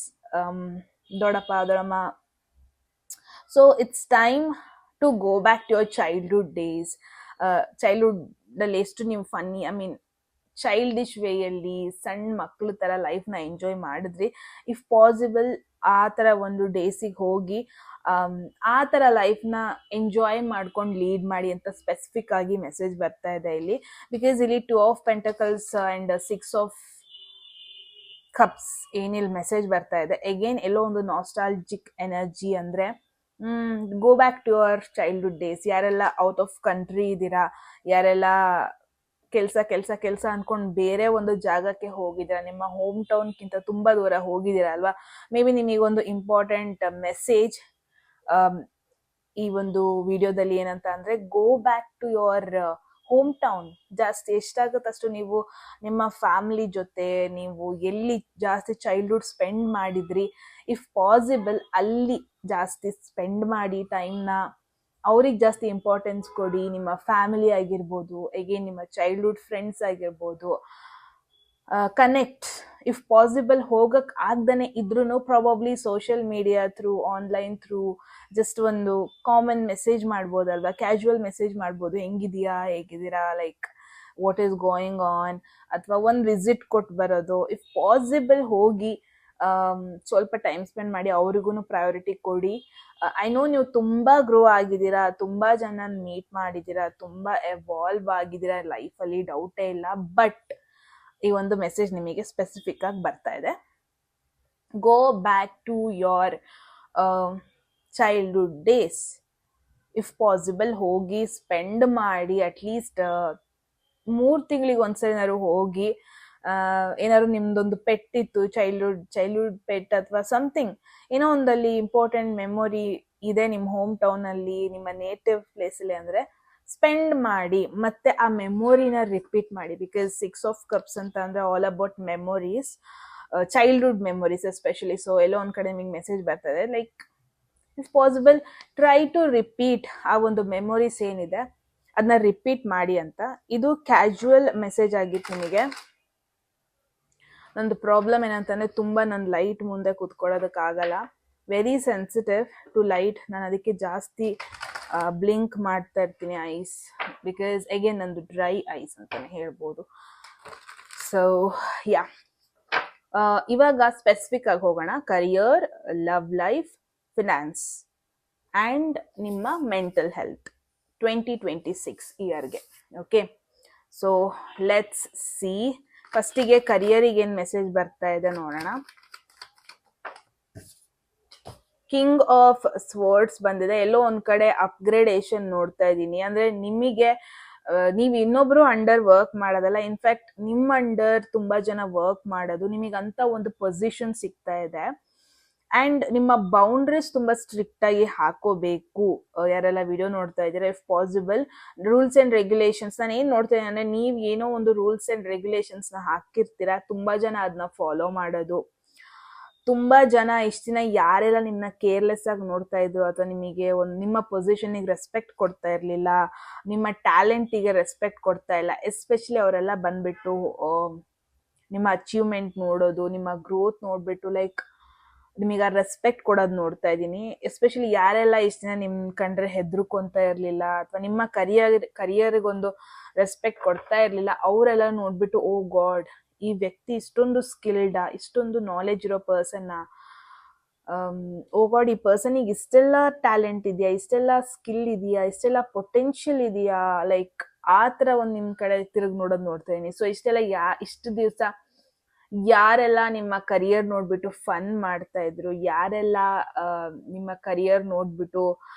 ದೊಡ್ಡಪ್ಪ ದೊಡ್ಡಮ್ಮ. So it's time to go back to your childhood days. Childhood ದಲ್ಲಿ ಎಷ್ಟು ನೀವು ಫನ್ನಿ, ಐ ಮೀನ್ ಚೈಲ್ಡಿಶ್ ವೇಯಲ್ಲಿ ಸಣ್ಣ ಮಕ್ಳ ಥರ ಲೈಫ್ನ ಎಂಜಾಯ್ ಮಾಡಿದ್ರಿ. ಇಫ್ ಪಾಸಿಬಲ್ ಆ ಥರ ಒಂದು ಡೇಸಿಗೆ ಹೋಗಿ ಆ ಥರ ಲೈಫ್ನ ಎಂಜಾಯ್ ಮಾಡ್ಕೊಂಡು ಲೀಡ್ ಮಾಡಿ ಅಂತ ಸ್ಪೆಸಿಫಿಕ್ ಆಗಿ ಮೆಸೇಜ್ ಬರ್ತಾ ಇದೆ ಇಲ್ಲಿ. ಬಿಕಾಸ್ ಇಲ್ಲಿ 2 of pentacles and 6 of cups ಏನಿಲ್ಲಿ ಮೆಸೇಜ್ ಬರ್ತಾ ಇದೆ. ಅಗೇನ್ ಎಲ್ಲೋ ಒಂದು ನಾಸ್ಟಾಲ್ಜಿಕ್ ಎನರ್ಜಿ, ಅಂದರೆ go back to your childhood days. ಯಾರೆಲ್ಲ ಔಟ್ ಆಫ್ ಕಂಟ್ರಿ ಇದ್ದೀರಾ, ಯಾರೆಲ್ಲ ಕೆಲಸ ಅನ್ಕೊಂಡು ಬೇರೆ ಒಂದು ಜಾಗಕ್ಕೆ ಹೋಗಿದ್ದೀರಾ, ನಿಮ್ಮ ಹೋಮ್ ಟೌನ್ಗಿಂತ ತುಂಬ ದೂರ ಹೋಗಿದ್ದೀರಾ ಅಲ್ವಾ, ಮೇ ಬಿ ನಿಮಗೊಂದು ಇಂಪಾರ್ಟೆಂಟ್ ಮೆಸೇಜ್ ಈ ಒಂದು ವಿಡಿಯೋದಲ್ಲಿ ಏನಂತ ಅಂದರೆ, go back to your home town. ಜಾಸ್ತಿ ಎಷ್ಟಾಗುತ್ತಷ್ಟು ನೀವು ನಿಮ್ಮ ಫ್ಯಾಮಿಲಿ ಜೊತೆ ನೀವು ಎಲ್ಲಿ ಜಾಸ್ತಿ ಚೈಲ್ಡ್ಹುಡ್ ಸ್ಪೆಂಡ್ ಮಾಡಿದ್ರಿ, ಇಫ್ ಪಾಸಿಬಲ್ ಅಲ್ಲಿ ಜಾಸ್ತಿ ಸ್ಪೆಂಡ್ ಮಾಡಿ ಟೈಮ್ನ. ಅವ್ರಿಗೆ ಜಾಸ್ತಿ ಇಂಪಾರ್ಟೆನ್ಸ್ ಕೊಡಿ. ನಿಮ್ಮ ಫ್ಯಾಮಿಲಿ ಆಗಿರ್ಬೋದು, ಅಗೇನ್ ನಿಮ್ಮ ಚೈಲ್ಡ್ಹುಡ್ ಫ್ರೆಂಡ್ಸ್ ಆಗಿರ್ಬೋದು, ಕನೆಕ್ಟ್. ಇಫ್ ಪಾಸಿಬಲ್ ಹೋಗಕ್ಕೆ ಆಗ್ದೇ ಇದ್ರೂ probably social media through, online through just ಒಂದು ಕಾಮನ್ ಮೆಸೇಜ್ ಮಾಡ್ಬೋದಲ್ವಾ, ಕ್ಯಾಶುವಲ್ ಮೆಸೇಜ್ ಮಾಡ್ಬೋದು, ಹೆಂಗಿದೆಯಾ, ಹೇಗಿದ್ದೀರಾ, like what is going on, ಅಥವಾ ಒಂದು ವಿಸಿಟ್ ಕೊಟ್ಟು ಬರೋದು. ಇಫ್ ಪಾಸಿಬಲ್ ಹೋಗಿ ಸ್ವಲ್ಪ ಟೈಮ್ ಸ್ಪೆಂಡ್ ಮಾಡಿ, ಅವ್ರಿಗೂ ಪ್ರಯಾರಿಟಿ ಕೊಡಿ. ಐ ನೋ ನೀವು ತುಂಬ ಗ್ರೋ ಆಗಿದ್ದೀರಾ, ತುಂಬ ಜನ ಮೀಟ್ ಮಾಡಿದ್ದೀರಾ, ತುಂಬ ಎವಾಲ್ವ್ ಆಗಿದ್ದೀರಾ ಲೈಫಲ್ಲಿ, ಡೌಟೇ ಇಲ್ಲ. ಬಟ್ ಈ ಒಂದು ಮೆಸೇಜ್ ನಿಮಗೆ ಸ್ಪೆಸಿಫಿಕ್ ಆಗಿ ಬರ್ತಾ ಇದೆ. Go back to your childhood days. If possible ಹೋಗಿ ಸ್ಪೆಂಡ್ ಮಾಡಿ, ಅಟ್ಲೀಸ್ಟ್ 3 ತಿಂಗಳಿಗೆ ಒಂದ್ಸರಿನಾದ್ರು ಹೋಗಿ. ಏನಾದ್ರು ನಿಮ್ದೊಂದು ಪೆಟ್ ಇತ್ತು, ಚೈಲ್ಡ್ಹುಡ್ ಪೆಟ್ ಅಥವಾ ಸಮಥಿಂಗ್, ಏನೋ ಒಂದಲ್ಲಿ ಇಂಪಾರ್ಟೆಂಟ್ ಮೆಮೊರಿ ಇದೆ ನಿಮ್ಮ ಹೋಮ್ ಟೌನಲ್ಲಿ, ನಿಮ್ಮ ನೇಟಿವ್ ಪ್ಲೇಸಲ್ಲಿ, ಅಂದರೆ ಸ್ಪೆಂಡ್ ಮಾಡಿ ಮತ್ತೆ ಆ ಮೆಮೊರಿನ ರಿಪೀಟ್ ಮಾಡಿ. ಬಿಕಾಸ್ 6 ಆಫ್ ಕಪ್ಸ್ ಅಂತ ಅಂದರೆ all about memories, childhood memories especially. So ಎಲ್ಲೋ ಒಂದು ಕಡೆ ನಿಮಗೆ ಮೆಸೇಜ್ ಬರ್ತದೆ, like if possible try to repeat ಆ ಒಂದು ಮೆಮೊರೀಸ್ ಏನಿದೆ ಅದನ್ನ ರಿಪೀಟ್ ಮಾಡಿ ಅಂತ. ಇದು ಕ್ಯಾಶುವಲ್ ಮೆಸೇಜ್ ಆಗಿತ್ತು ನಿಮಗೆ. ನಂದು ಪ್ರಾಬ್ಲಮ್ ಏನಂತಂದರೆ, ತುಂಬ ನನ್ನ ಲೈಟ್ ಮುಂದೆ ಕೂತ್ಕೊಳ್ಳೋದಕ್ಕಾಗಲ್ಲ, ವೆರಿ ಸೆನ್ಸಿಟಿವ್ ಟು ಲೈಟ್. ನಾನು ಅದಕ್ಕೆ ಜಾಸ್ತಿ ಬ್ಲಿಂಕ್ ಮಾಡ್ತಾ ಇರ್ತೀನಿ ಐಸ್, ಬಿಕಾಸ್ ಅಗೇನ್ ನಂದು ಡ್ರೈ ಐಸ್ ಅಂತಲೇ ಹೇಳ್ಬೋದು. ಸೊ ಯಾ, ಇವಾಗ ಸ್ಪೆಸಿಫಿಕ್ ಆಗಿ ಹೋಗೋಣ. Career, love life, finance and ನಿಮ್ಮ ಮೆಂಟಲ್ ಹೆಲ್ತ್ 2026 ಇಯರ್ಗೆ. Okay, so let's see. ಫಸ್ಟಿಗೆ ಕರಿಯರಿಗೆ ಏನು ಮೆಸೇಜ್ ಬರ್ತಾ ಇದೆ ನೋಡೋಣ. ಕಿಂಗ್ ಆಫ್ ಸ್ವರ್ಡ್ಸ್ ಬಂದಿದೆ. ಎಲ್ಲೋ ಒಂದ್ ಕಡೆ ಅಪ್ಗ್ರೇಡೇಷನ್ ನೋಡ್ತಾ ಇದ್ದೀನಿ. ಅಂದ್ರೆ ನಿಮಗೆ ನೀವು ಇನ್ನೊಬ್ರು ಅಂಡರ್ ವರ್ಕ್ ಮಾಡೋದಲ್ಲ, ಇನ್ಫ್ಯಾಕ್ಟ್ ನಿಮ್ಮ ಅಂಡರ್ ತುಂಬಾ ಜನ ವರ್ಕ್ ಮಾಡೋದು, ನಿಮಗಂತ ಒಂದು ಪೊಸಿಷನ್ ಸಿಗ್ತಾ ಇದೆ. ಅಂಡ್ ನಿಮ್ಮ ಬೌಂಡ್ರೀಸ್ ತುಂಬಾ ಸ್ಟ್ರಿಕ್ಟ್ ಆಗಿ ಹಾಕೋಬೇಕು. ಯಾರೆಲ್ಲ ವಿಡಿಯೋ ನೋಡ್ತಾ ಇದ್ದೀರಾ, if possible rules and regulations, ನಾನು ಏನ್ ನೋಡ್ತಾ ಇದ್ದೀನಿ ಅಂದ್ರೆ, ನೀವು ಏನೋ ಒಂದು ರೂಲ್ಸ್ ಅಂಡ್ ರೆಗ್ಯುಲೇಷನ್ಸ್ ನ ಹಾಕಿರ್ತೀರಾ, ತುಂಬಾ ಜನ ಅದನ್ನ ಫಾಲೋ ಮಾಡೋದು. ತುಂಬಾ ಜನ ಇಷ್ಟ ದಿನ ಯಾರೆಲ್ಲ ನಿಮ್ಮನ್ನ ಕೇರ್ಲೆಸ್ ಆಗಿ ನೋಡ್ತಾ ಇದ್ರು, ಅಥವಾ ನಿಮಗೆ ನಿಮ್ಮ ಪೊಸಿಷನ್ಗೆ ರೆಸ್ಪೆಕ್ಟ್ ಕೊಡ್ತಾ ಇರ್ಲಿಲ್ಲ, ನಿಮ್ಮ ಟ್ಯಾಲೆಂಟಿಗೆ ರೆಸ್ಪೆಕ್ಟ್ ಕೊಡ್ತಾ ಇಲ್ಲ, ಎಸ್ಪೆಷಲಿ ಅವರೆಲ್ಲ ಬಂದ್ಬಿಟ್ಟು ನಿಮ್ಮ ಅಚೀವ್ಮೆಂಟ್ ನೋಡೋದು, ನಿಮ್ಮ ಗ್ರೋತ್ ನೋಡ್ಬಿಟ್ಟು ಲೈಕ್ ನಿಮಗೆ ಆ ರೆಸ್ಪೆಕ್ಟ್ ಕೊಡೋದು ನೋಡ್ತಾ ಇದ್ದೀನಿ. ಎಸ್ಪೆಷಲಿ ಯಾರೆಲ್ಲ ಇಷ್ಟ ದಿನ ನಿಮ್ ಕಂಡ್ರೆ ಹೆದರ್ಕೊಂತ ಇರ್ಲಿಲ್ಲ, ಅಥವಾ ನಿಮ್ಮ ಕರಿಯರ್ಗೊಂದು ರೆಸ್ಪೆಕ್ಟ್ ಕೊಡ್ತಾ ಇರ್ಲಿಲ್ಲ, ಅವರೆಲ್ಲ ನೋಡ್ಬಿಟ್ಟು ಓ ಗಾಡ್, ಈ ವ್ಯಕ್ತಿ ಇಷ್ಟೊಂದು ಸ್ಕಿಲ್ಡಾ, ಇಷ್ಟೊಂದು ನಾಲೆಜ್ ಇರೋ ಪರ್ಸನ್ನ, ಓ ಗಾಡ್, ಈ ಪರ್ಸನಿಗೆ ಇಷ್ಟೆಲ್ಲ ಟ್ಯಾಲೆಂಟ್ ಇದೆಯಾ, ಇಷ್ಟೆಲ್ಲ ಸ್ಕಿಲ್ ಇದೆಯಾ, ಇಷ್ಟೆಲ್ಲ ಪೊಟೆನ್ಷಿಯಲ್ ಇದೆಯಾ, ಲೈಕ್ ಆ ಥರ ಒಂದು ನಿಮ್ಮ ಕಡೆ ತಿರುಗಿ ನೋಡೋದು ನೋಡ್ತಾ ಇದೀನಿ. ಸೊ ಇಷ್ಟೆಲ್ಲ ಇಷ್ಟು ದಿವಸ ಯಾರೆಲ್ಲ ನಿಮ್ಮ ಕರಿಯರ್ ನೋಡ್ಬಿಟ್ಟು ಫನ್ ಮಾಡ್ತಾ ಇದ್ರು, ಯಾರೆಲ್ಲ ನಿಮ್ಮ ಕರಿಯರ್ ನೋಡ್ಬಿಟ್ಟು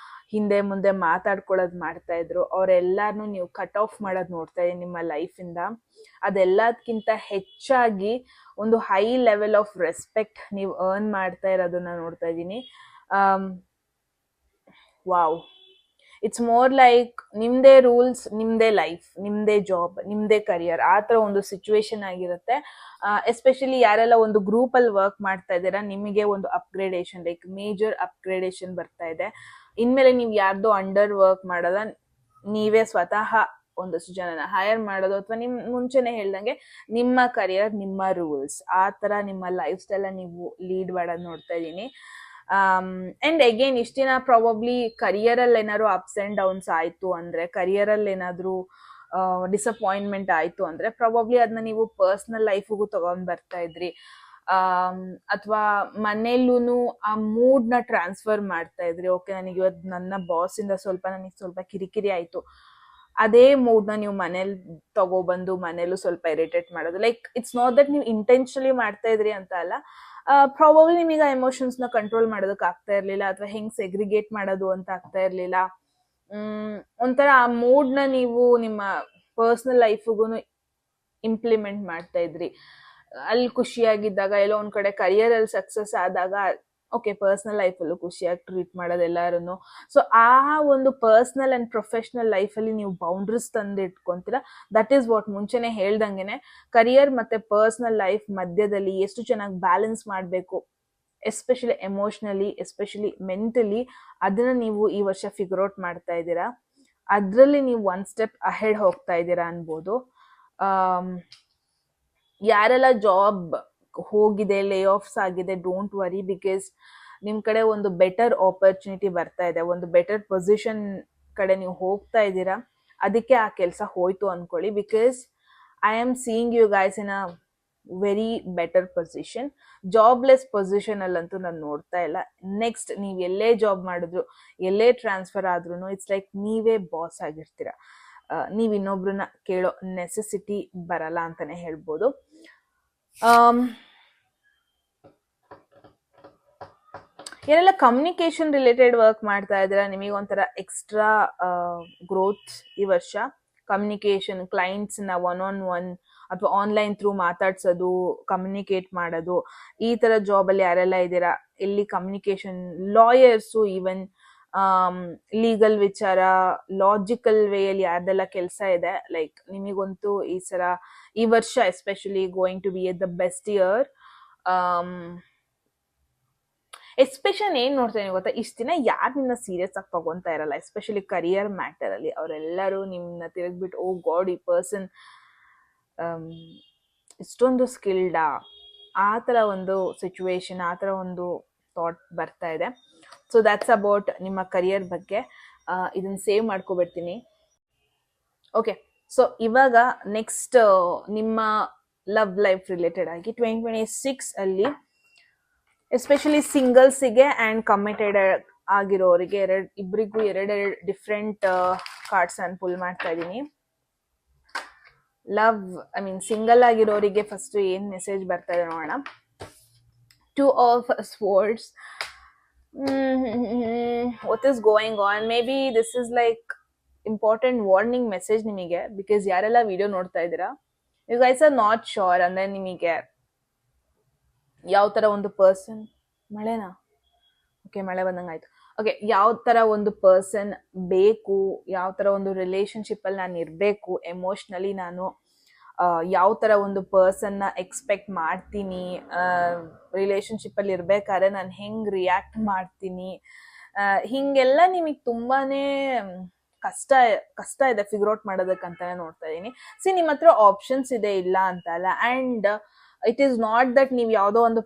ಹಿಂದೆ ಮುಂದೆ ಮಾತಾಡ್ಕೊಳ್ಳೋದು ಮಾಡ್ತಾ ಇದ್ರು, ಅವರೆಲ್ಲಾನು ನೀವು ಕಟ್ ಆಫ್ ಮಾಡೋದು ನೋಡ್ತಾ ಇದ್ದೀನಿ ನಿಮ್ಮ ಲೈಫಿಂದ. ಅದೆಲ್ಲದಕ್ಕಿಂತ ಹೆಚ್ಚಾಗಿ ಒಂದು ಹೈ ಲೆವೆಲ್ ಆಫ್ ರೆಸ್ಪೆಕ್ಟ್ ನೀವು ಅರ್ನ್ ಮಾಡ್ತಾ ಇರೋದನ್ನ ನೋಡ್ತಾ ಇದ್ದೀನಿ. ವಾವ್, ಇಟ್ಸ್ ಮೋರ್ ಲೈಕ್ ನಿಮ್ದೇ ರೂಲ್ಸ್, ನಿಮ್ದೇ ಲೈಫ್, ನಿಮ್ದೇ ಜಾಬ್, ನಿಮ್ದೇ ಕರಿಯರ್, ಆ ಥರ ಒಂದು ಸಿಚುವೇಶನ್ ಆಗಿರುತ್ತೆ. ಎಸ್ಪೆಷಲಿ ಯಾರೆಲ್ಲ ಒಂದು ಗ್ರೂಪಲ್ಲಿ ವರ್ಕ್ ಮಾಡ್ತಾ ಇದ್ದೀರಾ, ನಿಮಗೆ ಒಂದು ಅಪ್ಗ್ರೇಡೇಷನ್, ಲೈಕ್ ಮೇಜರ್ ಅಪ್ಗ್ರೇಡೇಷನ್ ಬರ್ತಾ ಇದೆ. ಇನ್ಮೇಲೆ ನೀವು ಯಾರ್ದೋ ಅಂಡರ್ ವರ್ಕ್ ಮಾಡೋದ, ನೀವೇ ಸ್ವತಃ ಒಂದಷ್ಟು ಜನನ ಹೈರ್ ಮಾಡೋದು, ಅಥವಾ ನಿಮ್ ಮುಂಚೆನೆ ಹೇಳ್ದಂಗೆ ನಿಮ್ಮ ಕರಿಯರ್, ನಿಮ್ಮ ರೂಲ್ಸ್, ಆ ಥರ ನಿಮ್ಮ ಲೈಫ್ ಸ್ಟೈಲ್ ನೀವು ಲೀಡ್ ಮಾಡೋದು ನೋಡ್ತಾ ಇದ್ದೀನಿ. ಅಂಡ್ ಅಗೇನ್ ಇಷ್ಟಿನ ಪ್ರಾಬಬ್ಲಿ ಕರಿಯರಲ್ಲಿ ಏನಾದ್ರು ಅಪ್ಸ್ ಅಂಡ್ ಡೌನ್ಸ್ ಆಯ್ತು ಅಂದ್ರೆ, ಕರಿಯರಲ್ಲಿ ಏನಾದ್ರು ಡಿಸಪಾಯಿಂಟ್ಮೆಂಟ್ ಆಯ್ತು ಅಂದ್ರೆ ಪ್ರಾಬಬ್ಲಿ ಅದನ್ನ ನೀವು ಪರ್ಸನಲ್ ಲೈಫಿಗೂ ತಗೊಂಡ್ ಬರ್ತಾ ಇದ್ರಿ, ಅಥವಾ ಮನೇಲೂ ಆ ಮೂಡ್ ನ ಟ್ರಾನ್ಸ್ಫರ್ ಮಾಡ್ತಾ ಇದ್ರಿ. ಓಕೆ, ನನಗೆ ಇವತ್ತು ನನ್ನ ಬಾಸ್ ಇಂದ ನನಗೆ ಸ್ವಲ್ಪ ಕಿರಿಕಿರಿ ಆಯ್ತು, ಅದೇ ಮೂಡ್ ನ ನೀವು ಮನೇಲಿ ತಗೊಬಂದು ಮನೇಲೂ ಸ್ವಲ್ಪ ಇರಿಟೇಟ್ ಮಾಡೋದು. ಲೈಕ್ ಇಟ್ಸ್ ನಾಟ್ ದಟ್ ನೀವು ಇಂಟೆನ್ಷನಲಿ ಮಾಡ್ತಾ ಇದ್ರಿ ಅಂತ ಅಲ್ಲ, ಪ್ರಾಬಬ್ಲಿ ನಿಮಗೆ ಆ ಎಮೋಷನ್ಸ್ ನ ಕಂಟ್ರೋಲ್ ಮಾಡೋದಕ್ಕೆ ಆಗ್ತಾ ಇರ್ಲಿಲ್ಲ, ಅಥವಾ ಹೆಂಗ್ ಸೆಗ್ರಿಗೇಟ್ ಮಾಡೋದು ಅಂತ ಆಗ್ತಾ ಇರ್ಲಿಲ್ಲ. ಒಂಥರ ಆ ಮೂಡ್ ನ ನೀವು ನಿಮ್ಮ ಪರ್ಸನಲ್ ಲೈಫ್ಗೂ ಇಂಪ್ಲಿಮೆಂಟ್ ಮಾಡ್ತಾ ಇದ್ರಿ. ಅಲ್ಲಿ ಖುಷಿಯಾಗಿದ್ದಾಗ, ಎಲ್ಲೋ ಒಂದ್ ಕಡೆ ಕರಿಯರ್ ಅಲ್ಲಿ ಸಕ್ಸಸ್ ಆದಾಗ, ಓಕೆ, ಪರ್ಸನಲ್ ಲೈಫಲ್ಲೂ ಖುಷಿಯಾಗಿ ಟ್ರೀಟ್ ಮಾಡೋದು ಎಲ್ಲಾರು. ಸೊ ಆ ಒಂದು ಪರ್ಸನಲ್ ಅಂಡ್ ಪ್ರೊಫೆಷನಲ್ ಲೈಫಲ್ಲಿ ನೀವು ಬೌಂಡ್ರೀಸ್ ತಂದು ಇಟ್ಕೊಂತೀರಾ. ದಟ್ ಈಸ್ ವಾಟ್ ಮುಂಚೆನೆ ಹೇಳ್ದಂಗೆನೆ, ಕರಿಯರ್ ಮತ್ತೆ ಪರ್ಸನಲ್ ಲೈಫ್ ಮಧ್ಯದಲ್ಲಿ ಎಷ್ಟು ಚೆನ್ನಾಗಿ ಬ್ಯಾಲೆನ್ಸ್ ಮಾಡಬೇಕು, ಎಸ್ಪೆಷಲಿ ಎಮೋಷನಲಿ, ಎಸ್ಪೆಷಲಿ ಮೆಂಟಲಿ, ಅದನ್ನ ನೀವು ಈ ವರ್ಷ ಫಿಗರ್ ಔಟ್ ಮಾಡ್ತಾ ಇದ್ದೀರಾ. ಅದರಲ್ಲಿ ನೀವು ಒನ್ ಸ್ಟೆಪ್ ಅಹೆಡ್ ಹೋಗ್ತಾ ಇದ್ದೀರಾ ಅನ್ಬೋದು. ಯಾರೆಲ್ಲ ಜಾಬ್ ಹೋಗಿದೆ, ಲೇ ಆಫ್ಸ್ ಆಗಿದೆ, ಡೋಂಟ್ ವರಿ, ಬಿಕಾಸ್ ನಿಮ್ ಕಡೆ ಒಂದು ಬೆಟರ್ ಆಪರ್ಚುನಿಟಿ ಬರ್ತಾ ಇದೆ, ಒಂದು ಬೆಟರ್ ಪೊಸಿಷನ್ ಕಡೆ ನೀವು ಹೋಗ್ತಾ ಇದ್ದೀರಾ. ಅದಕ್ಕೆ ಆ ಕೆಲಸ ಹೋಯ್ತು ಅನ್ಕೊಳ್ಳಿ. Because I am seeing you guys in a very better position. Jobless position ಅಲ್ಲಂತೂ ನಾನು ನೋಡ್ತಾ ಇಲ್ಲ. ನೆಕ್ಸ್ಟ್ ನೀವು ಎಲ್ಲೇ ಜಾಬ್ ಮಾಡಿದ್ರು, ಎಲ್ಲೇ ಟ್ರಾನ್ಸ್ಫರ್ ಆದ್ರೂ, ಇಟ್ಸ್ ಲೈಕ್ ನೀವೇ ಬಾಸ್ ಆಗಿರ್ತೀರಾ. ನೀವ್ ಇನ್ನೊಬ್ರನ್ನ ಕೇಳೋ ನೆಸೆಸಿಟಿ ಬರಲ್ಲ ಅಂತಾನೆ ಹೇಳ್ಬೋದು. ಏನೆಲ್ಲ ಕಮ್ಯುನಿಕೇಶನ್ ರಿಲೇಟೆಡ್ ವರ್ಕ್ ಮಾಡ್ತಾ ಇದ್ದೀರಾ, ನಿಮಗೆ ಒಂಥರ ಎಕ್ಸ್ಟ್ರಾ ಗ್ರೋತ್ ಈ ವರ್ಷ. ಕಮ್ಯುನಿಕೇಶನ್, ಕ್ಲೈಂಟ್ಸ್ ನ ಒನ್ ಅಥವಾ ಆನ್ಲೈನ್ ಥ್ರೂ ಮಾತಾಡ್ಸೋದು, ಕಮ್ಯುನಿಕೇಟ್ ಮಾಡೋದು, ಈ ತರ ಜಾಬ್ ಅಲ್ಲಿ ಯಾರೆಲ್ಲ ಇದ್ದೀರಾ, ಇಲ್ಲಿ ಕಮ್ಯುನಿಕೇಶನ್, ಲಾಯರ್ಸು, ಈವನ್ ಲೀಗಲ್ ವಿಚಾರ, ಲಾಜಿಕಲ್ ವೇಯಲ್ಲಿ ಯಾರ್ದೆಲ್ಲ ಕೆಲಸ ಇದೆ, ಲೈಕ್ ನಿಮಗಂತೂ ಈ ವರ್ಷ especially going to be the best year. Especially ಏನ್ ನೋಡ್ತೇನೆ ಗೊತ್ತಾ, ಇಷ್ಟ ದಿನ ಯಾರು ನಿನ್ನ ಸೀರಿಯಸ್ ಆಗಿ ತಗೊಂತಾ ಇರಲ್ಲ, ಎಸ್ಪೆಷಲಿ ಕರಿಯರ್ ಮ್ಯಾಟರ್ ಅಲ್ಲಿ, ಅವರೆಲ್ಲರೂ ನಿಮ್ನ ತಿರುಗ್ಬಿಟ್ಟು, ಓ ಗಾಡ್, ಈ ಪರ್ಸನ್ ಇಷ್ಟೊಂದು ಸ್ಕಿಲ್ಡಾ, ಆ ಥರ ಒಂದು ಸಿಚುವೇಶನ್, ಆ ಥರ ಒಂದು ಥಾಟ್ ಬರ್ತಾ ಇದೆ. ಸೊ ದ್ಯಾಟ್ಸ್ ಅಬೌಟ್ ನಿಮ್ಮ ಕರಿಯರ್ ಬಗ್ಗೆ. ಇದನ್ನ ಸೇವ್ ಮಾಡ್ಕೊಬಿಡ್ತೀನಿ. ಓಕೆ, ಸೊ ಇವಾಗ ನೆಕ್ಸ್ಟ್ ನಿಮ್ಮ ಲವ್ ಲೈಫ್ ರಿಲೇಟೆಡ್ ಆಗಿ 2026 ಅಲ್ಲಿ ಎಸ್ಪೆಷಲಿ ಸಿಂಗಲ್ಸಿಗೆ ಆ್ಯಂಡ್ ಕಮಿಟೆಡ್ ಆಗಿರೋರಿಗೆ ಇಬ್ಬರಿಗೂ ಎರಡೆರಡು ಡಿಫ್ರೆಂಟ್ ಕಾರ್ಡ್ಸ್ ನಾನು ಪುಲ್ ಮಾಡ್ತಾ ಇದ್ದೀನಿ. ಸಿಂಗಲ್ ಆಗಿರೋರಿಗೆ ಫಸ್ಟ್ ಏನ್ ಮೆಸೇಜ್ ಬರ್ತಾ ಇದೆ ನೋಡೋಣ. 2 of Swords. What is going on? Maybe this is like important warning message ನಿಮಗೆ, ಬಿಕಾಸ್ ಯಾರೆಲ್ಲ ವಿಡಿಯೋ ನೋಡ್ತಾ ಇದ್ದೀರಾ, you guys are not sure. ಅಂದ್ರೆ ನಿಮಗೆ ಯಾವ ತರ ಒಂದು ಪರ್ಸನ್, ಮಳೆನಾ, ಓಕೆ ಮಳೆ ಬಂದಂಗಾಯ್ತು. ಓಕೆ, ಯಾವ ತರ ಒಂದು ಪರ್ಸನ್ ಬೇಕು, ಯಾವ ತರ ಒಂದು ರಿಲೇಶನ್ಶಿಪ್ ಅಲ್ಲಿ ನಾನು ಇರಬೇಕು, ಎಮೋಷ್ನಲಿ ನಾನು ಯಾವ ತರ ಒಂದು ಪರ್ಸನ್ ನ ಎಕ್ಸ್ಪೆಕ್ಟ್ ಮಾಡ್ತೀನಿ, ರಿಲೇಶನ್ಶಿಪ್ ಅಲ್ಲಿ ಇರ್ಬೇಕಾದ್ರೆ ನಾನು ಹೆಂಗ್ ರಿಯಾಕ್ಟ್ ಮಾಡ್ತೀನಿ, ಹಿಂಗೆಲ್ಲ ನಿಮಗೆ ತುಂಬಾನೇ ಕಷ್ಟ ಇದೆ ಫಿಗರ್ ಔಟ್ ಮಾಡೋದಕ್ಕಂತಾನೆ ನೋಡ್ತಾ ಇದೀನಿ. ನಿಮ್ಮ ಹತ್ರ ಆಪ್ಷನ್ಸ್ ಇದೆ, ಇಲ್ಲ ಅಂತ ಅಲ್ಲ. And it is not that ನೀವು ಯಾವುದೋ ಒಂದು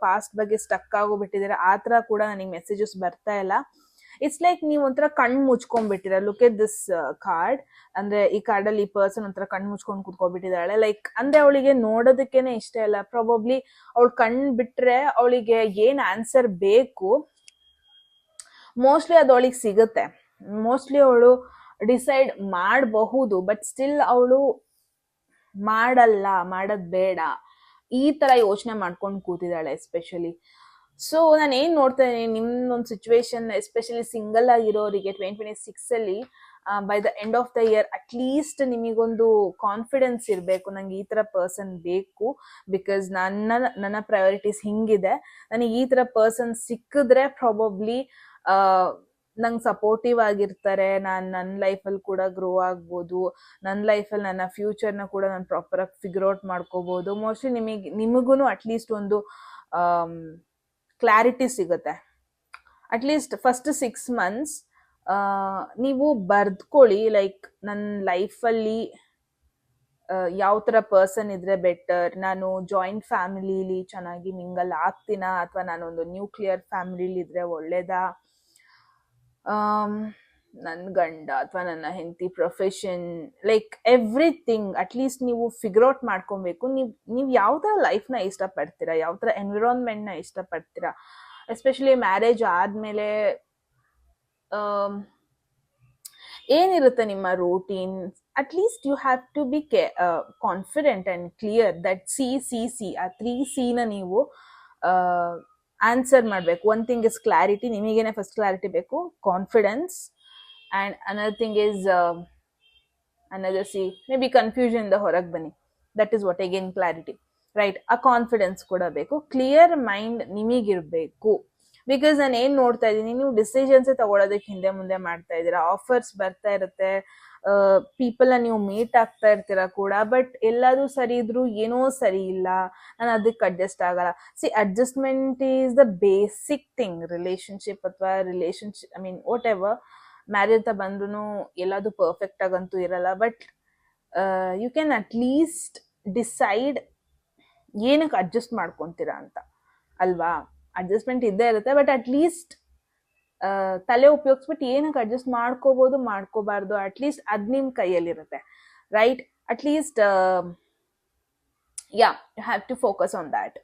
ಪಾಸ್ಟ್ ಬಗ್ಗೆ ಸ್ಟಕ್ ಆಗೋಗ್ಬಿಟ್ಟಿದ್ದೀರಾ, ಆ ತರ ಕೂಡ ನನಗೆ ಮೆಸೇಜಸ್ ಬರ್ತಾ ಇಲ್ಲ. ಇಟ್ಸ್ ಲೈಕ್ ನೀವು ಒಂಥರ ಕಣ್ಣು ಮುಚ್ಕೊಂಡ್ಬಿಟ್ಟಿರ. Look at this card. ಅಂದ್ರೆ ಈ ಕಾರ್ಡಲ್ಲಿ ಈ ಪರ್ಸನ್ ಒಂಥರ ಕಣ್ಣು ಮುಚ್ಕೊಂಡು ಕೂತ್ಕೊಬಿಟ್ಟಿದ್ದಾಳೆ. ಲೈಕ್ ಅಂದ್ರೆ ಅವಳಿಗೆ ನೋಡೋದಕ್ಕೇನೆ ಇಷ್ಟ ಇಲ್ಲ. ಪ್ರಾಬಬ್ಲಿ ಅವಳು ಕಣ್ಣು ಬಿಟ್ರೆ ಅವಳಿಗೆ ಏನ್ ಆನ್ಸರ್ ಬೇಕು ಮೋಸ್ಟ್ಲಿ ಅದು ಅವಳಿಗೆ ಸಿಗುತ್ತೆ. ಮೋಸ್ಟ್ಲಿ ಅವಳು ಡಿಸೈಡ್ ಮಾಡಬಹುದು, ಬಟ್ ಸ್ಟಿಲ್ ಅವಳು ಮಾಡೋದ್ ಬೇಡ, ಈ ತರ ಯೋಚನೆ ಮಾಡ್ಕೊಂಡು ಕೂತಿದ್ದಾಳೆ ಎಸ್ಪೆಷಲಿ. ಸೊ ನಾನು ಏನ್ ನೋಡ್ತಾ ಇದ್ದೀನಿ, ನಿಮ್ದೊಂದು ಸಿಚುವೇಶನ್ ಎಸ್ಪೆಷಲಿ ಸಿಂಗಲ್ ಆಗಿರೋರಿಗೆ 2026 ಅಲ್ಲಿ by the end of the year at least ನಿಮಗೊಂದು ಕಾನ್ಫಿಡೆನ್ಸ್ ಇರಬೇಕು, ನಂಗೆ ಈ ತರ ಪರ್ಸನ್ ಬೇಕು, ಬಿಕಾಸ್ ನನ್ನ ಪ್ರಯಾರಿಟೀಸ್ ಹಿಂಗಿದೆ, ನನಗೆ ಈ ತರ ಪರ್ಸನ್ ಸಿಕ್ಕಿದ್ರೆ ಪ್ರಾಬಬ್ಲಿ ನಂಗೆ ಸಪೋರ್ಟಿವ್ ಆಗಿರ್ತಾರೆ, ನಾನು ನನ್ನ ಲೈಫಲ್ಲಿ ಕೂಡ ಗ್ರೋ ಆಗ್ಬೋದು, ನನ್ನ ಲೈಫಲ್ಲಿ ನನ್ನ ಫ್ಯೂಚರ್ನ ಕೂಡ ನಾನು ಪ್ರಾಪರ್ ಆಗಿ ಫಿಗರ್ ಔಟ್ ಮಾಡ್ಕೋಬಹುದು. ಮೋಸ್ಟ್ಲಿ ನಿಮಗೂ ಅಟ್ಲೀಸ್ಟ್ ಒಂದು ಕ್ಲಾರಿಟಿ ಸಿಗುತ್ತೆ. ಅಟ್ಲೀಸ್ಟ್ ಫಸ್ಟ್ 6 months ನೀವು ಬರ್ದ್ಕೊಳ್ಳಿ, ಲೈಕ್ ನನ್ನ ಲೈಫಲ್ಲಿ ಯಾವ ಥರ ಪರ್ಸನ್ ಇದ್ರೆ ಬೆಟರ್, ನಾನು ಜಾಯಿಂಟ್ ಫ್ಯಾಮಿಲಿಲಿ ಚೆನ್ನಾಗಿ ಮಿಂಗಲ್ ಆಗ್ತೀನಾ, ಅಥವಾ ನಾನೊಂದು ನ್ಯೂಕ್ಲಿಯರ್ ಫ್ಯಾಮಿಲಿಲಿ ಇದ್ರೆ ಒಳ್ಳೇದಾ, ನನ್ನ ಗಂಡ ಅಥವಾ ನನ್ನ ಹೆಂಡತಿ ಪ್ರೊಫೆಷನ್ ಲೈಕ್ ಎವ್ರಿಥಿಂಗ್ ಅಟ್ಲೀಸ್ಟ್ ನೀವು ಫಿಗರ್ ಔಟ್ ಮಾಡ್ಕೊಬೇಕು. ನೀವು ಯಾವ ಥರ ಲೈಫ್ನ ಇಷ್ಟಪಡ್ತೀರಾ, ಯಾವ ಥರ ಎನ್ವಿರಾನ್ಮೆಂಟ್ನ ಇಷ್ಟಪಡ್ತೀರಾ. ಎಸ್ಪೆಷಲಿ ಮ್ಯಾರೇಜ್ ಆದಮೇಲೆ ಏನಿರುತ್ತೆ ನಿಮ್ಮ routine. At least you have to be confident and clear that C ಆ 3Cನ ನೀವು ಆನ್ಸರ್ ಮಾಡಬೇಕು. ಒನ್ ಥಿಂಗ್ ಇಸ್ ಕ್ಲಾರಿಟಿ, ನಿಮಗೇನೆ ಫಸ್ಟ್ ಕ್ಲಾರಿಟಿ ಬೇಕು, confidence. And another thing is another C, maybe confusion ಇಂದ ಹೊರಗೆ ಬನ್ನಿ. That is what again clarity, right? ಆ ಕಾನ್ಫಿಡೆನ್ಸ್ ಕೂಡ ಬೇಕು, ಕ್ಲಿಯರ್ ಮೈಂಡ್ ನಿಮಗಿರ್ಬೇಕು. ಬಿಕಾಸ್ ನಾನು ಏನು ನೋಡ್ತಾ ಇದ್ದೀನಿ, ನೀವು ಡಿಸಿಷನ್ಸೇ ತಗೊಳೋದಕ್ಕೆ ಹಿಂದೆ ಮುಂದೆ ಮಾಡ್ತಾ ಇದ್ದೀರಾ. ಆಫರ್ಸ್ ಬರ್ತಾ ಇರುತ್ತೆ, ಪೀಪಲ್ನ ನೀವು ಮೀಟ್ ಆಗ್ತಾ ಇರ್ತೀರಾ ಕೂಡ, ಬಟ್ ಎಲ್ಲರೂ ಸರಿ ಇದ್ರು ಏನೋ ಸರಿ ಇಲ್ಲ, ನಾನು ಅದಕ್ಕೆ ಅಡ್ಜಸ್ಟ್ ಆಗಲ್ಲ. Adjustment is the basic thing. Relationship ಅಥವಾ I mean whatever, marriage ಅಂತ ಬಂದ್ರೂ ಎಲ್ಲದು ಪರ್ಫೆಕ್ಟ್ ಆಗಂತೂ ಇರಲ್ಲ. But you can at least decide ಏನಕ್ಕೆ ಅಡ್ಜಸ್ಟ್ ಮಾಡ್ಕೊತೀರಾ ಅಂತ, ಅಲ್ವಾ? ಅಡ್ಜಸ್ಟ್ಮೆಂಟ್ ಇದ್ದೇ ಇರುತ್ತೆ, ಬಟ್ ಅಟ್ಲೀಸ್ಟ್ ತಲೆ ಉಪಯೋಗಿಸ್ಬಿಟ್ಟು ಏನಕ್ಕೆ ಅಡ್ಜಸ್ಟ್ ಮಾಡ್ಕೋಬೋದು, ಮಾಡ್ಕೋಬಾರ್ದು, ಅಟ್ಲೀಸ್ಟ್ ಅದು ನಿಮ್ಮ ಕೈಯಲ್ಲಿರುತ್ತೆ, right? At least you have to focus on that.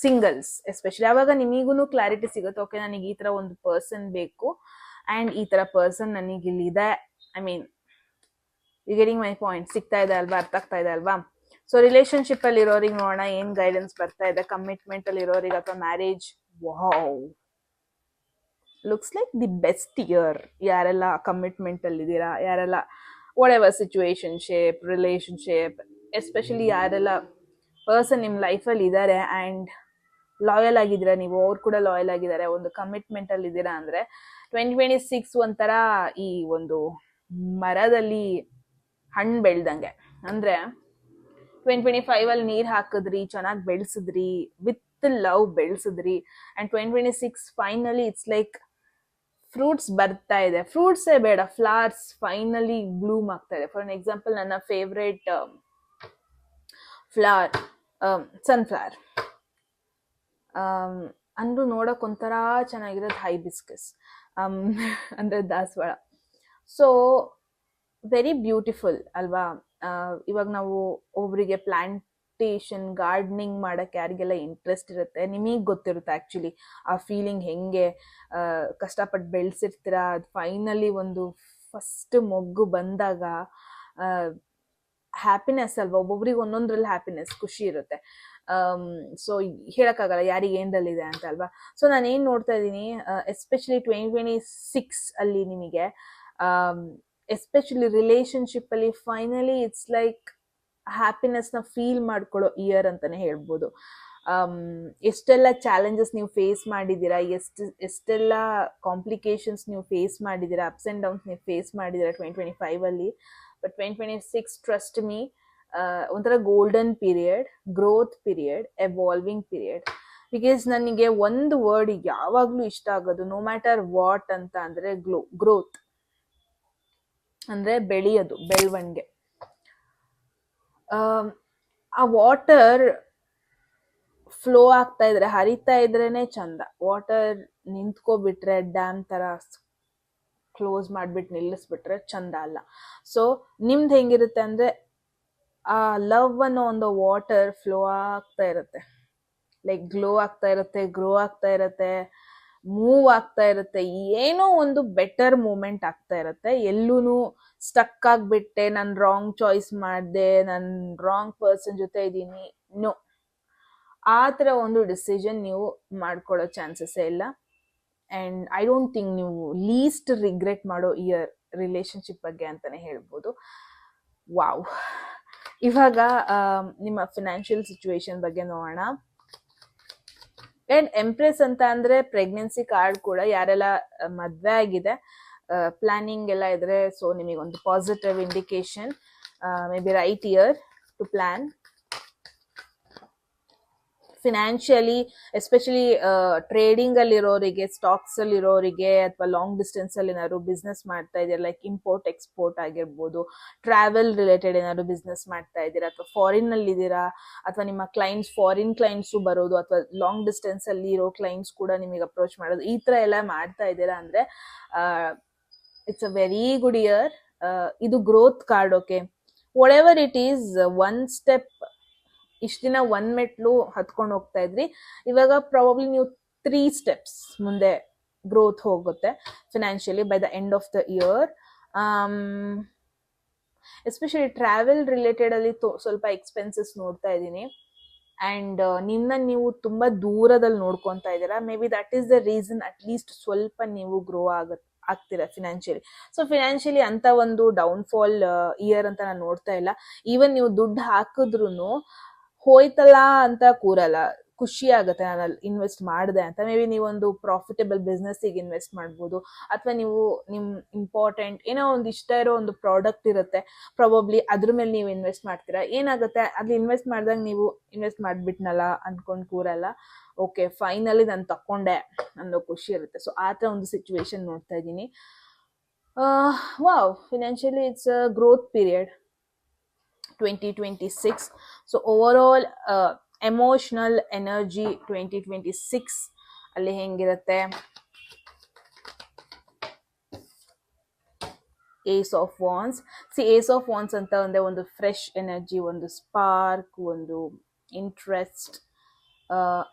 Singles especially, ಆವಾಗ ನಿಮಗೂ ಕ್ಲಾರಿಟಿ ಸಿಗುತ್ತೆ. ಓಕೆ, ನನಗೆ ಈ ಥರ ಒಂದು ಪರ್ಸನ್ ಬೇಕು ಆ್ಯಂಡ್ ಈ ಥರ ಪರ್ಸನ್ ನನಗೆ ಇಲ್ಲಿದೆ. I mean you getting my point? ಸಿಗ್ತಾ ಇದೆ ಅಲ್ವಾ, ಅರ್ಥ ಆಗ್ತಾ ಇದೆ ಅಲ್ವಾ? ಸೊ ರಿಲೇಶನ್ಶಿಪ್ ಅಲ್ಲಿ ಇರೋರಿಗೆ ನೋಡೋಣ ಏನ್ ಗೈಡೆನ್ಸ್ ಬರ್ತಾ ಇದೆ. ಕಮಿಟ್ಮೆಂಟ್ ಅಲ್ಲಿ ಇರೋರಿಗೆ ಅಥವಾ marriage, wow, looks like the best year. ಯಾರೆಲ್ಲ ಕಮಿಟ್ಮೆಂಟ್ ಅಲ್ಲಿ ಇದ್ದೀರಾ, ಯಾರೆಲ್ಲ ವಾಟ್ ಎವರ್ ಸಿಚುವೇಶನ್ಶಿಪ್, ರಿಲೇಶನ್ಶಿಪ್, ಎಸ್ಪೆಷಲಿ ಯಾರೆಲ್ಲ ಪರ್ಸನ್ ನಿಮ್ಮ ಲೈಫಲ್ಲಿ ಇದ್ದಾರೆ ಆ್ಯಂಡ್ ಲಾಯಲ್ ಆಗಿದ್ದೀರಾ, ನೀವು ಅವ್ರು ಕೂಡ ಲಾಯಲ್ ಆಗಿದ್ದಾರೆ, ಒಂದು ಕಮಿಟ್ಮೆಂಟ್ ಅಲ್ಲಿ ಇದ್ದೀರಾ ಅಂದ್ರೆ 2026 ಒಂಥರ ಈ ಒಂದು ಮರದಲ್ಲಿ ಹಣ್ಣು ಬೆಳ್ದಂಗೆ. ಅಂದ್ರೆ 2025 ಅಲ್ಲಿ ನೀರ್ ಹಾಕಿದ್ರಿ, ಚೆನ್ನಾಗಿ ಬೆಳೆಸಿದ್ರಿ, ವಿತ್ ಲವ್ ಬೆಳೆಸಿದ್ರಿ, and 2026 finally it's like fruits ಬರ್ತಾ ಇದೆ. ಫ್ರೂಟ್ಸೇ ಬೇಡ, ಫ್ಲವರ್ಸ್ ಫೈನಲಿ ಬ್ಲೂಮ್ ಆಗ್ತಾ ಇದೆ. ಫಾರ್ ಎಕ್ಸಾಂಪಲ್, ನನ್ನ ಫೇವ್ರೇಟ್ ಫ್ಲವರ್ ಸನ್ಫ್ಲವರ್, ಅಂದ್ರೂ ನೋಡಕ್ ಒಂಥರ ಚೆನ್ನಾಗಿರೋದು ಹೈಬಿಸ್ಕಸ್, ಅಂದ್ರೆ ದಾಸವಾಳ. ಸೊ ವೆರಿ ಬ್ಯೂಟಿಫುಲ್ ಅಲ್ವಾ? ಇವಾಗ ನಾವು ಒಬ್ಬರಿಗೆ ಪ್ಲಾಂಟೇಶನ್ ಗಾರ್ಡನಿಂಗ್ ಮಾಡಕ್ಕೆ ಯಾರಿಗೆಲ್ಲ ಇಂಟ್ರೆಸ್ಟ್ ಇರುತ್ತೆ, ನಿಮಗೆ ಗೊತ್ತಿರುತ್ತೆ ಆ್ಯಕ್ಚುಲಿ ಆ ಫೀಲಿಂಗ್ ಹೆಂಗೆ. ಕಷ್ಟಪಟ್ಟು ಬೆಳೆಸಿರ್ತೀರ, ಅದು ಫೈನಲಿ ಒಂದು ಫಸ್ಟ್ ಮೊಗ್ಗು ಬಂದಾಗ ಹ್ಯಾಪಿನೆಸ್ ಅಲ್ವಾ? ಒಬ್ಬೊಬ್ರಿಗೆ ಒಂದೊಂದ್ರಲ್ಲಿ ಹ್ಯಾಪಿನೆಸ್, ಖುಷಿ ಇರುತ್ತೆ. ಸೊ ಹೇಳಕ್ಕಾಗಲ್ಲ ಯಾರಿಗೆ ಏನರಲ್ಲಿದೆ ಅಂತ ಅಲ್ವಾ? ಸೊ ನಾನು ಏನು ನೋಡ್ತಾ ಇದ್ದೀನಿ, ಎಸ್ಪೆಷಲಿ 2026 ಅಲ್ಲಿ ನಿಮಗೆ ಎಸ್ಪೆಷಲಿ ರಿಲೇಶನ್ಶಿಪ್ ಅಲ್ಲಿ ಫೈನಲಿ ಇಟ್ಸ್ ಲೈಕ್ ಹ್ಯಾಪಿನೆಸ್ನ ಫೀಲ್ ಮಾಡ್ಕೊಳ್ಳೋ ಇಯರ್ ಅಂತಾನೆ ಹೇಳ್ಬೋದು. ಎಷ್ಟೆಲ್ಲ ಚಾಲೆಂಜಸ್ ನೀವು ಫೇಸ್ ಮಾಡಿದ್ದೀರಾ, ಎಷ್ಟೆಲ್ಲ ಕಾಂಪ್ಲಿಕೇಶನ್ಸ್ ನೀವು ಫೇಸ್ ಮಾಡಿದ್ದೀರಾ, ಅಪ್ಸ್ ಆ್ಯಂಡ್ ಡೌನ್ಸ್ ನೀವು ಫೇಸ್ ಮಾಡಿದ್ದೀರಾ 2025 ಅಲ್ಲಿ. ಬಟ್ 2026 ಟ್ರಸ್ಟ್ ಮೀ, ಒಂಥರ golden period, growth period, evolving period. Because ನನಗೆ ಒಂದು ವರ್ಡ್ ಯಾವಾಗಲೂ ಇಷ್ಟ ಆಗೋದು, ನೋ ಮ್ಯಾಟರ್ ವಾಟ್ ಅಂತ ಅಂದರೆ ಗ್ರೋತ್. ಅಂದರೆ ಬೆಳೆಯೋದು, ಬೆಳವಣಿಗೆ. ಆ ವಾಟರ್ ಫ್ಲೋ ಆಗ್ತಾ ಇದ್ರೆ, ಹರಿತಾ ಇದ್ರೇನೆ ಚಂದ. ವಾಟರ್ ನಿಂತ್ಕೊಬಿಟ್ರೆ, ಡ್ಯಾಮ್ ಥರ ಕ್ಲೋಸ್ ಮಾಡಿಬಿಟ್ಟು ನಿಲ್ಲಿಸ್ಬಿಟ್ರೆ ಚಂದ ಅಲ್ಲ. ಸೊ ನಿಮ್ದು ಹೆಂಗಿರುತ್ತೆ ಅಂದರೆ, ಆ ಲವ್ ಅನ್ನೋ ಒಂದು ವಾಟರ್ ಫ್ಲೋ ಆಗ್ತಾ ಇರುತ್ತೆ, ಲೈಕ್ ಗ್ಲೋ ಆಗ್ತಾ ಇರುತ್ತೆ, ಗ್ರೋ ಆಗ್ತಾ ಇರುತ್ತೆ, ಮೂವ್ ಆಗ್ತಾ ಇರುತ್ತೆ, ಏನೋ ಒಂದು ಬೆಟರ್ ಮೂಮೆಂಟ್ ಆಗ್ತಾ ಇರುತ್ತೆ. ಎಲ್ಲೂ ಸ್ಟಕ್ ಆಗಿಬಿಟ್ಟೆ, ನಾನು ರಾಂಗ್ ಚಾಯ್ಸ್ ಮಾಡಿದೆ, ನಾನು ರಾಂಗ್ ಪರ್ಸನ್ ಜೊತೆ ಇದ್ದೀನಿ, ನೋ, ಆ ಥರ ಒಂದು ಡಿಸಿಷನ್ ನೀವು ಮಾಡ್ಕೊಳ್ಳೋ ಚಾನ್ಸಸ್ಸೇ ಇಲ್ಲ. ಆ್ಯಂಡ್ ಐ ಡೋಂಟ್ ಥಿಂಕ್ ನೀವು ಲೀಸ್ಟ್ ರಿಗ್ರೆಟ್ ಮಾಡೋ ಇಯರ್ ರಿಲೇಶನ್ಶಿಪ್ ಬಗ್ಗೆ ಅಂತಲೇ ಹೇಳ್ಬೋದು. ವಾವ್. ಇವಾಗ ನಿಮ್ಮ ಫಿನಾನ್ಷಿಯಲ್ ಸಿಚುವೇಶನ್ ಬಗ್ಗೆ ನೋಡೋಣ. ಆ್ಯಂಡ್ ಎಂಪ್ರೆಸ್ ಅಂತ ಅಂದರೆ ಪ್ರೆಗ್ನೆನ್ಸಿ ಕಾರ್ಡ್ ಕೂಡ. ಯಾರೆಲ್ಲ ಮದುವೆ ಆಗಿದೆ, ಪ್ಲಾನಿಂಗ್ ಎಲ್ಲ ಇದ್ರೆ, ಸೊ ನಿಮಗೊಂದು positive indication, maybe right year to plan. Financially especially trading ಅಲ್ಲಿರೋರಿಗೆ, ಸ್ಟಾಕ್ಸ್ ಅಲ್ಲಿರೋರಿಗೆ, ಅಥವಾ ಲಾಂಗ್ ಡಿಸ್ಟೆನ್ಸ್ ಅಲ್ಲಿ ಏನಾದ್ರು ಬಿಸ್ನೆಸ್ ಮಾಡ್ತಾ ಇದ್ದೀರಾ, ಲೈಕ್ ಇಂಪೋರ್ಟ್ ಎಕ್ಸ್ಪೋರ್ಟ್ ಆಗಿರ್ಬೋದು, ಟ್ರಾವೆಲ್ ರಿಲೇಟೆಡ್ ಏನಾದ್ರು ಬಿಸ್ನೆಸ್ ಮಾಡ್ತಾ ಇದ್ದೀರಾ, ಅಥವಾ ಫಾರಿನ್ ಅಲ್ಲಿ ಇದ್ದೀರಾ, ಅಥವಾ ನಿಮ್ಮ ಕ್ಲೈಂಟ್ಸ್ ಫಾರಿನ್ ಕ್ಲೈಂಟ್ಸು ಬರೋದು, ಅಥವಾ ಲಾಂಗ್ ಡಿಸ್ಟೆನ್ಸ್ ಅಲ್ಲಿ ಇರೋ ಕ್ಲೈಂಟ್ಸ್ ಕೂಡ ನಿಮಗೆ ಅಪ್ರೋಚ್ ಮಾಡೋದು, ಈ ತರ ಎಲ್ಲ ಮಾಡ್ತಾ ಇದ್ದೀರಾ ಅಂದ್ರೆ it's a very good year. ಇದು growth card. Okay, whatever it is, one step, ಇಷ್ಟ ದಿನ ಒಂದ್ ಮೆಟ್ಲು ಹತ್ಕೊಂಡು ಹೋಗ್ತಾ ಇದ್ರಿ, ಇವಾಗ ಪ್ರಾಬಬ್ಲಿ ನೀವು 3 ಸ್ಟೆಪ್ಸ್ ಮುಂದೆ ಗ್ರೋತ್ ಹೋಗುತ್ತೆ financially by the end of the year. Especially travel related ಅಲ್ಲಿ ಸ್ವಲ್ಪ ಎಕ್ಸ್ಪೆನ್ಸಸ್ ನೋಡ್ತಾ ಇದ್ದೀನಿ, ಅಂಡ್ ನೀವು ತುಂಬಾ ದೂರದಲ್ಲಿ ನೋಡ್ಕೊಂತಾ ಇದ್ದೀರಾ. May be that is the reason at least ಸ್ವಲ್ಪ ನೀವು ಗ್ರೋ ಆಗ್ತೀರಾ ಫಿನಾನ್ಷಿಯಲಿ. ಸೊ ಫಿನಾನ್ಷಿಯಲಿ ಅಂತ ಒಂದು ಡೌನ್ಫಾಲ್ ಇಯರ್ ಅಂತ ನಾನು ನೋಡ್ತಾ ಇಲ್ಲ. ಈವನ್ ನೀವು ದುಡ್ಡು ಹಾಕಿದ್ರು ಹೋಯ್ತಲ್ಲ ಅಂತ ಕೂರಲ್ಲ, ಖುಷಿ ಆಗುತ್ತೆ ನಾನು ಇನ್ವೆಸ್ಟ್ ಮಾಡಿದೆ ಅಂತ. ಮೇ ಬಿ ನೀವೊಂದು ಪ್ರಾಫಿಟಬಲ್ ಬಿಸ್ನೆಸ್ಸಿಗೆ ಇನ್ವೆಸ್ಟ್ ಮಾಡ್ಬೋದು, ಅಥವಾ ನೀವು ನಿಮ್ ಇಂಪಾರ್ಟೆಂಟ್ ಏನೋ ಒಂದು ಇಷ್ಟ ಇರೋ ಒಂದು ಪ್ರಾಡಕ್ಟ್ ಇರುತ್ತೆ, ಪ್ರಾಬಬ್ಲಿ ಅದ್ರ ಮೇಲೆ ನೀವು ಇನ್ವೆಸ್ಟ್ ಮಾಡ್ತೀರಾ. ಏನಾಗುತ್ತೆ, ಅಲ್ಲಿ ಇನ್ವೆಸ್ಟ್ ಮಾಡಿದಾಗ ನೀವು ಇನ್ವೆಸ್ಟ್ ಮಾಡ್ಬಿಟ್ನಲ್ಲ ಅನ್ಕೊಂಡ್ ಕೂರಲ್ಲ, ಓಕೆ ಫೈನಲಿ ನಾನು ತಕೊಂಡೆ ಅನ್ನೋ ಖುಷಿ ಇರುತ್ತೆ. ಸೊ ಆ ಥರ ಒಂದು ಸಿಚುವೇಶನ್ ನೋಡ್ತಾ ಇದ್ದೀನಿ. Wow, financially it's a growth period 2026. So over all emotional energy 2026 ಅಲ್ಲಿ ಹೆಂಗಿರುತ್ತೆ, ಏಸ್ ಆಫ್ ವಾನ್ಸ್. ಏಸ್ ಆಫ್ ವಾನ್ಸ್ ಅಂತ ಅಂದ್ರೆ ಒಂದು ಫ್ರೆಶ್ ಎನರ್ಜಿ, ಒಂದು ಸ್ಪಾರ್ಕ್, ಒಂದು ಇಂಟ್ರೆಸ್ಟ್.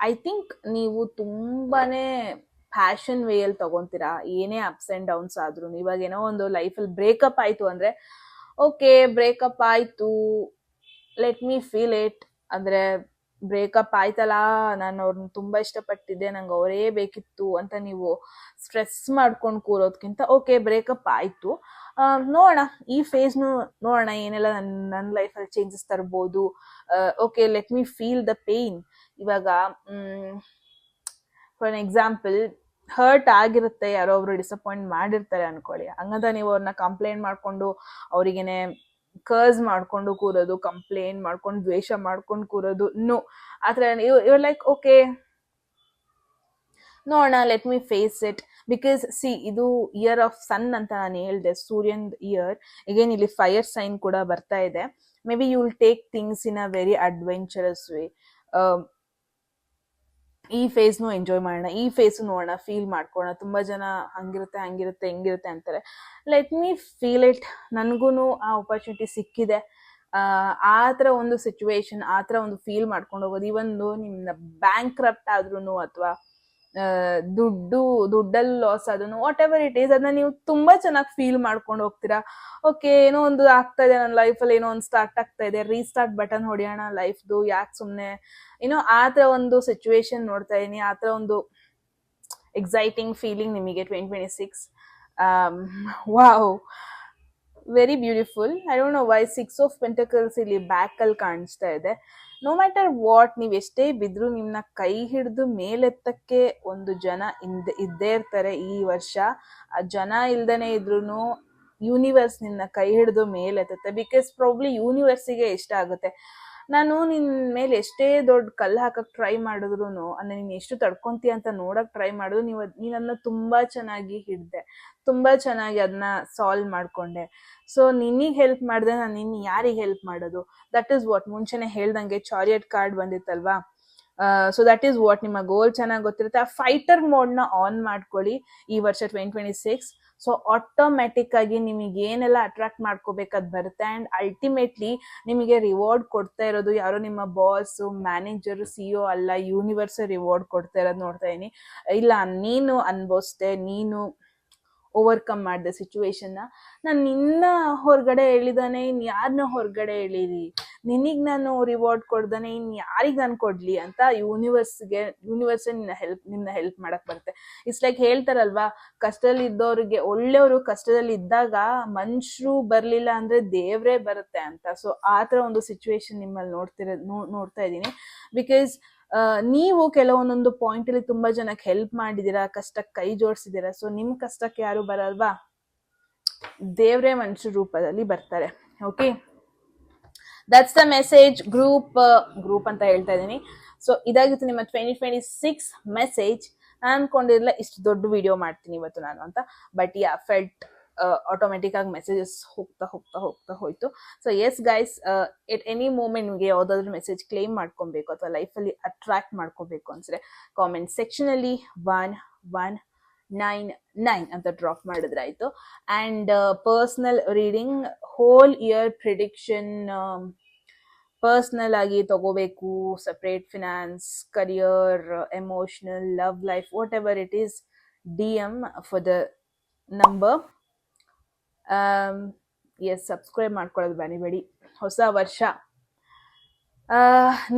ಐ ಥಿಂಕ್ ನೀವು ತುಂಬಾನೇ ಪ್ಯಾಷನ್ ವೇಯಲ್ಲಿ ತಗೊಂತೀರಾ, ಏನೇ ಅಪ್ಸ್ ಅಂಡ್ ಡೌನ್ಸ್ ಆದ್ರೂ. ಇವಾಗ ಏನೋ ಒಂದು ಲೈಫಲ್ಲಿ ಬ್ರೇಕಪ್ ಆಯ್ತು ಅಂದ್ರೆ, ಓಕೆ ಬ್ರೇಕಪ್ ಆಯ್ತು, ಲೆಟ್ ಮೀ ಫೀಲ್ ಇಟ್. ಅಂದ್ರೆ ಬ್ರೇಕಪ್ ಆಯ್ತಲ್ಲ, ನಾನು ಅವ್ರನ್ನ ತುಂಬಾ ಇಷ್ಟಪಟ್ಟಿದ್ದೆ, ನಂಗೆ ಅವರೇ ಬೇಕಿತ್ತು ಅಂತ ನೀವು ಸ್ಟ್ರೆಸ್ ಮಾಡ್ಕೊಂಡು ಕೂರೋದ್ಕಿಂತ, ಓಕೆ ಬ್ರೇಕಪ್ ಆಯ್ತು, ನೋಡೋಣ ಈ ಫೇಸ್ನು ನೋಡೋಣ, ಏನೆಲ್ಲ ನನ್ನ ಲೈಫಲ್ಲಿ ಚೇಂಜಸ್ ತರ್ಬೋದು. Okay let me feel the pain. ಇವಾಗ ಫಾರ್ ಎಕ್ಸಾಂಪಲ್, ಹರ್ಟ್ ಆಗಿರುತ್ತೆ, ಯಾರೋ ಒಬ್ರು ಡಿಸಪಾಯಿಂಟ್ ಮಾಡಿರ್ತಾರೆ ಅನ್ಕೊಳ್ಳಿ, ಹಂಗಂತ ನೀವು ಅವ್ರನ್ನ ಕಂಪ್ಲೇಂಟ್ ಮಾಡ್ಕೊಂಡು ಅವರಿಗೇನೆ ಕರ್ಸ್ ಮಾಡ್ಕೊಂಡು ಕೂರೋದು, ಕಂಪ್ಲೇಂಟ್ ಮಾಡ್ಕೊಂಡು ದ್ವೇಷ ಮಾಡ್ಕೊಂಡು ಕೂರೋದು, ನೋ. ಆತರ ಇವ್ರು ಲೈಕ್ ಓಕೆ ನೋಡೋಣ, let me face it. Because ಇದು ಇಯರ್ ಆಫ್ ಸನ್ ಅಂತ ನಾನು ಹೇಳ್ದೆ, ಸೂರ್ಯನ್ ಇಯರ್. ಅಗೇನ್ ಇಲ್ಲಿ ಫೈರ್ ಸೈನ್ ಕೂಡ ಬರ್ತಾ ಇದೆ. Maybe you will take things in a very adventurous way. ಈ ಫೇಸ್ನು ಎಂಜಾಯ್ ಮಾಡೋಣ, ಈ ಫೇಸು ನೋಡೋಣ, ಫೀಲ್ ಮಾಡ್ಕೊಳ್ಳೋಣ. ತುಂಬಾ ಜನ ಹಂಗಿರುತ್ತೆ ಹೆಂಗಿರುತ್ತೆ ಅಂತಾರೆ. Let me feel it. ನನಗೂ ಆ ಆಪರ್ಚುನಿಟಿ ಸಿಕ್ಕಿದೆ. ಆ ಥರ ಒಂದು ಸಿಚುವೇಶನ್, ಆ ಥರ ಒಂದು ಫೀಲ್ ಮಾಡ್ಕೊಂಡು ಹೋಗೋದು. ಇವೊಂದು ನಿಮ್ನ ಬ್ಯಾಂಕ್ ಕ್ರಪ್ಟ್ ಆದ್ರೂ, ಅಥವಾ ದುಡ್ಡಲ್ಲಿ ಲಾಸ್ ಆದ್ರೂ, ವಾಟ್ ಎವರ್ ಇಟ್ ಈಸ್, ಅದನ್ನ ನೀವು ತುಂಬಾ ಚೆನ್ನಾಗಿ ಫೀಲ್ ಮಾಡ್ಕೊಂಡು ಹೋಗ್ತೀರಾ. ಓಕೆ ಏನೋ ಒಂದು ಆಗ್ತಾ ಇದೆ ನನ್ನ ಲೈಫಲ್ಲಿ, ಏನೋ ಒಂದು ಸ್ಟಾರ್ಟ್ ಆಗ್ತಾ ಇದೆ, ರೀಸ್ಟಾರ್ಟ್ ಬಟನ್ ಹೊಡಿಯೋಣ ಲೈಫ್ದು, ಯಾಕೆ ಸುಮ್ಮನೆ ಏನೋ ಆ ಥರ ಒಂದು ಸಿಚುವೇಶನ್ ನೋಡ್ತಾ ಇದೀನಿ. ಆ ಥರ ಒಂದು ಎಕ್ಸೈಟಿಂಗ್ ಫೀಲಿಂಗ್ ನಿಮಗೆ 2026. Wow, very beautiful. I don't know why 6 of pentacles ಇಲ್ಲಿ ಬ್ಯಾಕ್ ಅಲ್ಲಿ ಕಾಣಿಸ್ತಾ ಇದೆ. ನೋ ಮ್ಯಾಟರ್ ವಾಟ್, ನೀವ್ ಎಷ್ಟೇ ಬಿದ್ರು ನಿಮ್ನ ಕೈ ಹಿಡಿದು ಮೇಲೆತ್ತಕ್ಕೆ ಒಂದು ಜನ ಇದ್ದೇ ಇರ್ತಾರೆ ಈ ವರ್ಷ. ಆ ಜನ ಇಲ್ದೇನೆ ಇದ್ರೂ ಯೂನಿವರ್ಸ್ ನಿನ್ನ ಕೈ ಹಿಡಿದು ಮೇಲೆತ್ತುತ್ತೆ. ಬಿಕಾಸ್ ಪ್ರಾಬ್ಲಿ ಯೂನಿವರ್ಸಿಗೆ ಇಷ್ಟ ಆಗುತ್ತೆ. ನಾನು ನಿನ್ ಮೇಲೆ ಎಷ್ಟೇ ದೊಡ್ಡ ಕಲ್ಲು ಹಾಕಕ್ ಟ್ರೈ ಮಾಡಿದ್ರು, ಅಂದ್ರೆ ನೀನ್ ಎಷ್ಟು ತಡ್ಕೊಂತೀಯ ಅಂತ ನೋಡಕ್ ಟ್ರೈ ಮಾಡಿದ್ರು, ನೀನನ್ನ ತುಂಬಾ ಚೆನ್ನಾಗಿ ಹಿಡ್ದೆ, ತುಂಬಾ ಚೆನ್ನಾಗಿ ಅದನ್ನ ಸಾಲ್ವ್ ಮಾಡ್ಕೊಂಡೆ. ಸೊ ನಿನಗೆ ಹೆಲ್ಪ್ ಮಾಡಿದೆ, ನಾನು ನಿನ್ನ ಯಾರಿಗೆ ಹೆಲ್ಪ್ ಮಾಡೋದು? That is what. ಮುಂಚೆನೆ ಹೇಳ್ದಂಗೆ ಚಾರಿಯಟ್ ಕಾರ್ಡ್ ಬಂದಿತ್ತಲ್ವಾ. So that is what. ನಿಮ್ಮ ಗೋಲ್ ಚೆನ್ನಾಗಿ ಗೊತ್ತಿರುತ್ತೆ. ಆ ಫೈಟರ್ ಮೋಡ್ನ ಆನ್ ಮಾಡ್ಕೊಳ್ಳಿ ಈ ವರ್ಷ 2026. ಸೊ ಆಟೋಮ್ಯಾಟಿಕ್ ಆಗಿ ನಿಮಗೆ ಏನೆಲ್ಲ ಅಟ್ರಾಕ್ಟ್ ಮಾಡ್ಕೋಬೇಕದ್ ಬರುತ್ತೆ. ಅಂಡ್ ಅಲ್ಟಿಮೇಟ್ಲಿ ನಿಮಗೆ ರಿವಾರ್ಡ್ ಕೊಡ್ತಾ ಇರೋದು ಯಾರೋ ನಿಮ್ಮ ಬಾಸ್, ಮ್ಯಾನೇಜರ್, CEO ಅಲ್ಲ, ಯೂನಿವರ್ಸ್ ರಿವಾರ್ಡ್ ಕೊಡ್ತಾ ಇರೋದು ನೋಡ್ತಾ ಇದೀನಿ. ಇಲ್ಲ, ನೀನು ಅನ್ಭವಿಸ್ದೆ, ನೀನು ಓವರ್ಕಮ್ ಮಾಡಿದೆ ಸಿಚುವೇಶನ್ನ. ನಾನು ನಿನ್ನ ಹೊರಗಡೆ ಹೇಳಿದಾನೆ ಇನ್ ಯಾರನ್ನ ಹೊರಗಡೆ ಹೇಳಿರಿ, ನಿನಗ್ ನಾನು ರಿವಾರ್ಡ್ ಕೊಡ್ದಾನೆ ಇನ್ ಯಾರಿಗ್ ನಾನು ಕೊಡ್ಲಿ ಅಂತ ಯೂನಿವರ್ಸ್ ನಿನ್ನ ಹೆಲ್ಪ್ ಮಾಡಕ್ ಬರುತ್ತೆ. ಇಟ್ಸ್ ಲೈಕ್ ಹೇಳ್ತಾರಲ್ವಾ, ಕಷ್ಟದಲ್ಲಿ ಇದ್ದವ್ರಿಗೆ, ಒಳ್ಳೆಯವರು ಕಷ್ಟದಲ್ಲಿ ಇದ್ದಾಗ ಮನುಷ್ಯರು ಬರ್ಲಿಲ್ಲ ಅಂದ್ರೆ ದೇವ್ರೇ ಬರುತ್ತೆ ಅಂತ. ಸೊ ಆ ತರ ಒಂದು ಸಿಚುವೇಶನ್ ನಿಮ್ಮಲ್ಲಿ ನೋಡ್ತಾ ಇದ್ದೀನಿ. ಬಿಕಾಸ್ ನೀವು ಕೆಲವೊಂದೊಂದು ಪಾಯಿಂಟ್ ಅಲ್ಲಿ ತುಂಬಾ ಜನಕ್ಕೆ ಹೆಲ್ಪ್ ಮಾಡಿದೀರಾ, ಕಷ್ಟಕ್ಕೆ ಕೈ ಜೋಡಿಸಿದೀರಾ. ಸೊ ನಿಮ್ ಕಷ್ಟಕ್ಕೆ ಯಾರು ಬರಲ್ವಾ, ದೇವ್ರೇ ಮನುಷ್ಯ ರೂಪದಲ್ಲಿ ಬರ್ತಾರೆ. Okay, that's the message. Group ಅಂತ ಹೇಳ್ತಾ ಇದೀನಿ. ಸೊ ಇದಾಗಿತ್ತು ನಿಮ್ಮ 2026 ಮೆಸೇಜ್. ನಾನು ಅನ್ಕೊಂಡಿರಲಿಲ್ಲ ಇಷ್ಟು ದೊಡ್ಡ ವಿಡಿಯೋ ಮಾಡ್ತೀನಿ ಇವತ್ತು ನಾನು ಅಂತ, ಬಟ್ ಫೆಲ್ಟ್ ಆಟೋಮೆಟಿಕ್ ಆಗಿ ಮೆಸೇಜಸ್ ಹೋಗ್ತಾ ಹೋಗ್ತಾ ಹೋಗ್ತಾ ಹೋಯ್ತು. So yes guys, at any moment ನಿಮಗೆ ಯಾವುದಾದ್ರೂ ಮೆಸೇಜ್ ಕ್ಲೇಮ್ ಮಾಡ್ಕೊಬೇಕು ಅಥವಾ ಲೈಫಲ್ಲಿ ಅಟ್ರಾಕ್ಟ್ ಮಾಡ್ಕೋಬೇಕು ಅನ್ಸಿದ್ರೆ ಕಾಮೆಂಟ್ ಸೆಕ್ಷನಲ್ಲಿ 1199 ಅಂತ ಡ್ರಾಪ್ ಮಾಡಿದ್ರೆ ಆಯ್ತು. And personal reading, whole year prediction personal ಆಗಿ ತಗೋಬೇಕು, separate finance, career, emotional, love life, whatever it is, DM for the number. Yes, subscribe ಮಾಡ್ಕೊಳ್ಳೋದು ಮರಿಬೇಡಿ. ಹೊಸ ವರ್ಷ,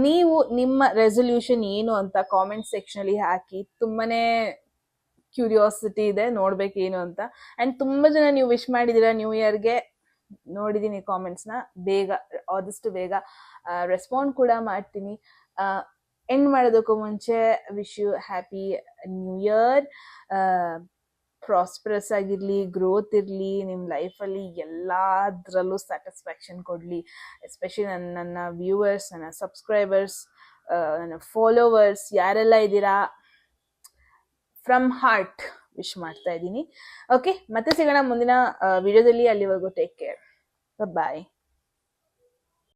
ನೀವು ನಿಮ್ಮ ರೆಸೊಲ್ಯೂಷನ್ ಏನು ಅಂತ ಕಾಮೆಂಟ್ ಸೆಕ್ಷನಲ್ಲಿ ಹಾಕಿ. ತುಂಬಾನೇ ಕ್ಯೂರಿಯಾಸಿಟಿ ಇದೆ ನೋಡ್ಬೇಕು ಏನು ಅಂತ. ಆ್ಯಂಡ್ ತುಂಬ ಜನ ನೀವು ವಿಶ್ ಮಾಡಿದ್ದೀರಾ ನ್ಯೂ ಇಯರ್ಗೆ, ನೋಡಿದ್ದೀನಿ ಕಾಮೆಂಟ್ಸ್ನ. ಆದಷ್ಟು ಬೇಗ ರೆಸ್ಪಾಂಡ್ ಕೂಡ ಮಾಡ್ತೀನಿ. ಎಂಡ್ ಮಾಡೋದಕ್ಕೂ ಮುಂಚೆ wish you happy new year. Prosperous ಆಗಿರಲಿ, ಗ್ರೋತ್ ಇರಲಿ ನಿಮ್ಮ ಲೈಫಲ್ಲಿ, ಎಲ್ಲದರಲ್ಲೂ ಸ್ಯಾಟಿಸ್ಫ್ಯಾಕ್ಷನ್ ಕೊಡಲಿ. ಎಸ್ಪೆಷಲಿ ನನ್ನ ವ್ಯೂವರ್ಸ್, ನನ್ನ ಸಬ್ಸ್ಕ್ರೈಬರ್ಸ್, ನನ್ನ ಫಾಲೋವರ್ಸ್ ಯಾರೆಲ್ಲ ಇದ್ದೀರಾ, ಫ್ರಮ್ ಹಾರ್ಟ್ ವಿಶ್ ಮಾಡ್ತಾ ಇದ್ದೀನಿ. ಓಕೆ, ಮತ್ತೆ ಸಿಗೋಣ ಮುಂದಿನ ವಿಡಿಯೋದಲ್ಲಿ. ಅಲ್ಲಿವರೆಗೂ ಟೇಕ್ ಕೇರ್, ಬಾಯ್.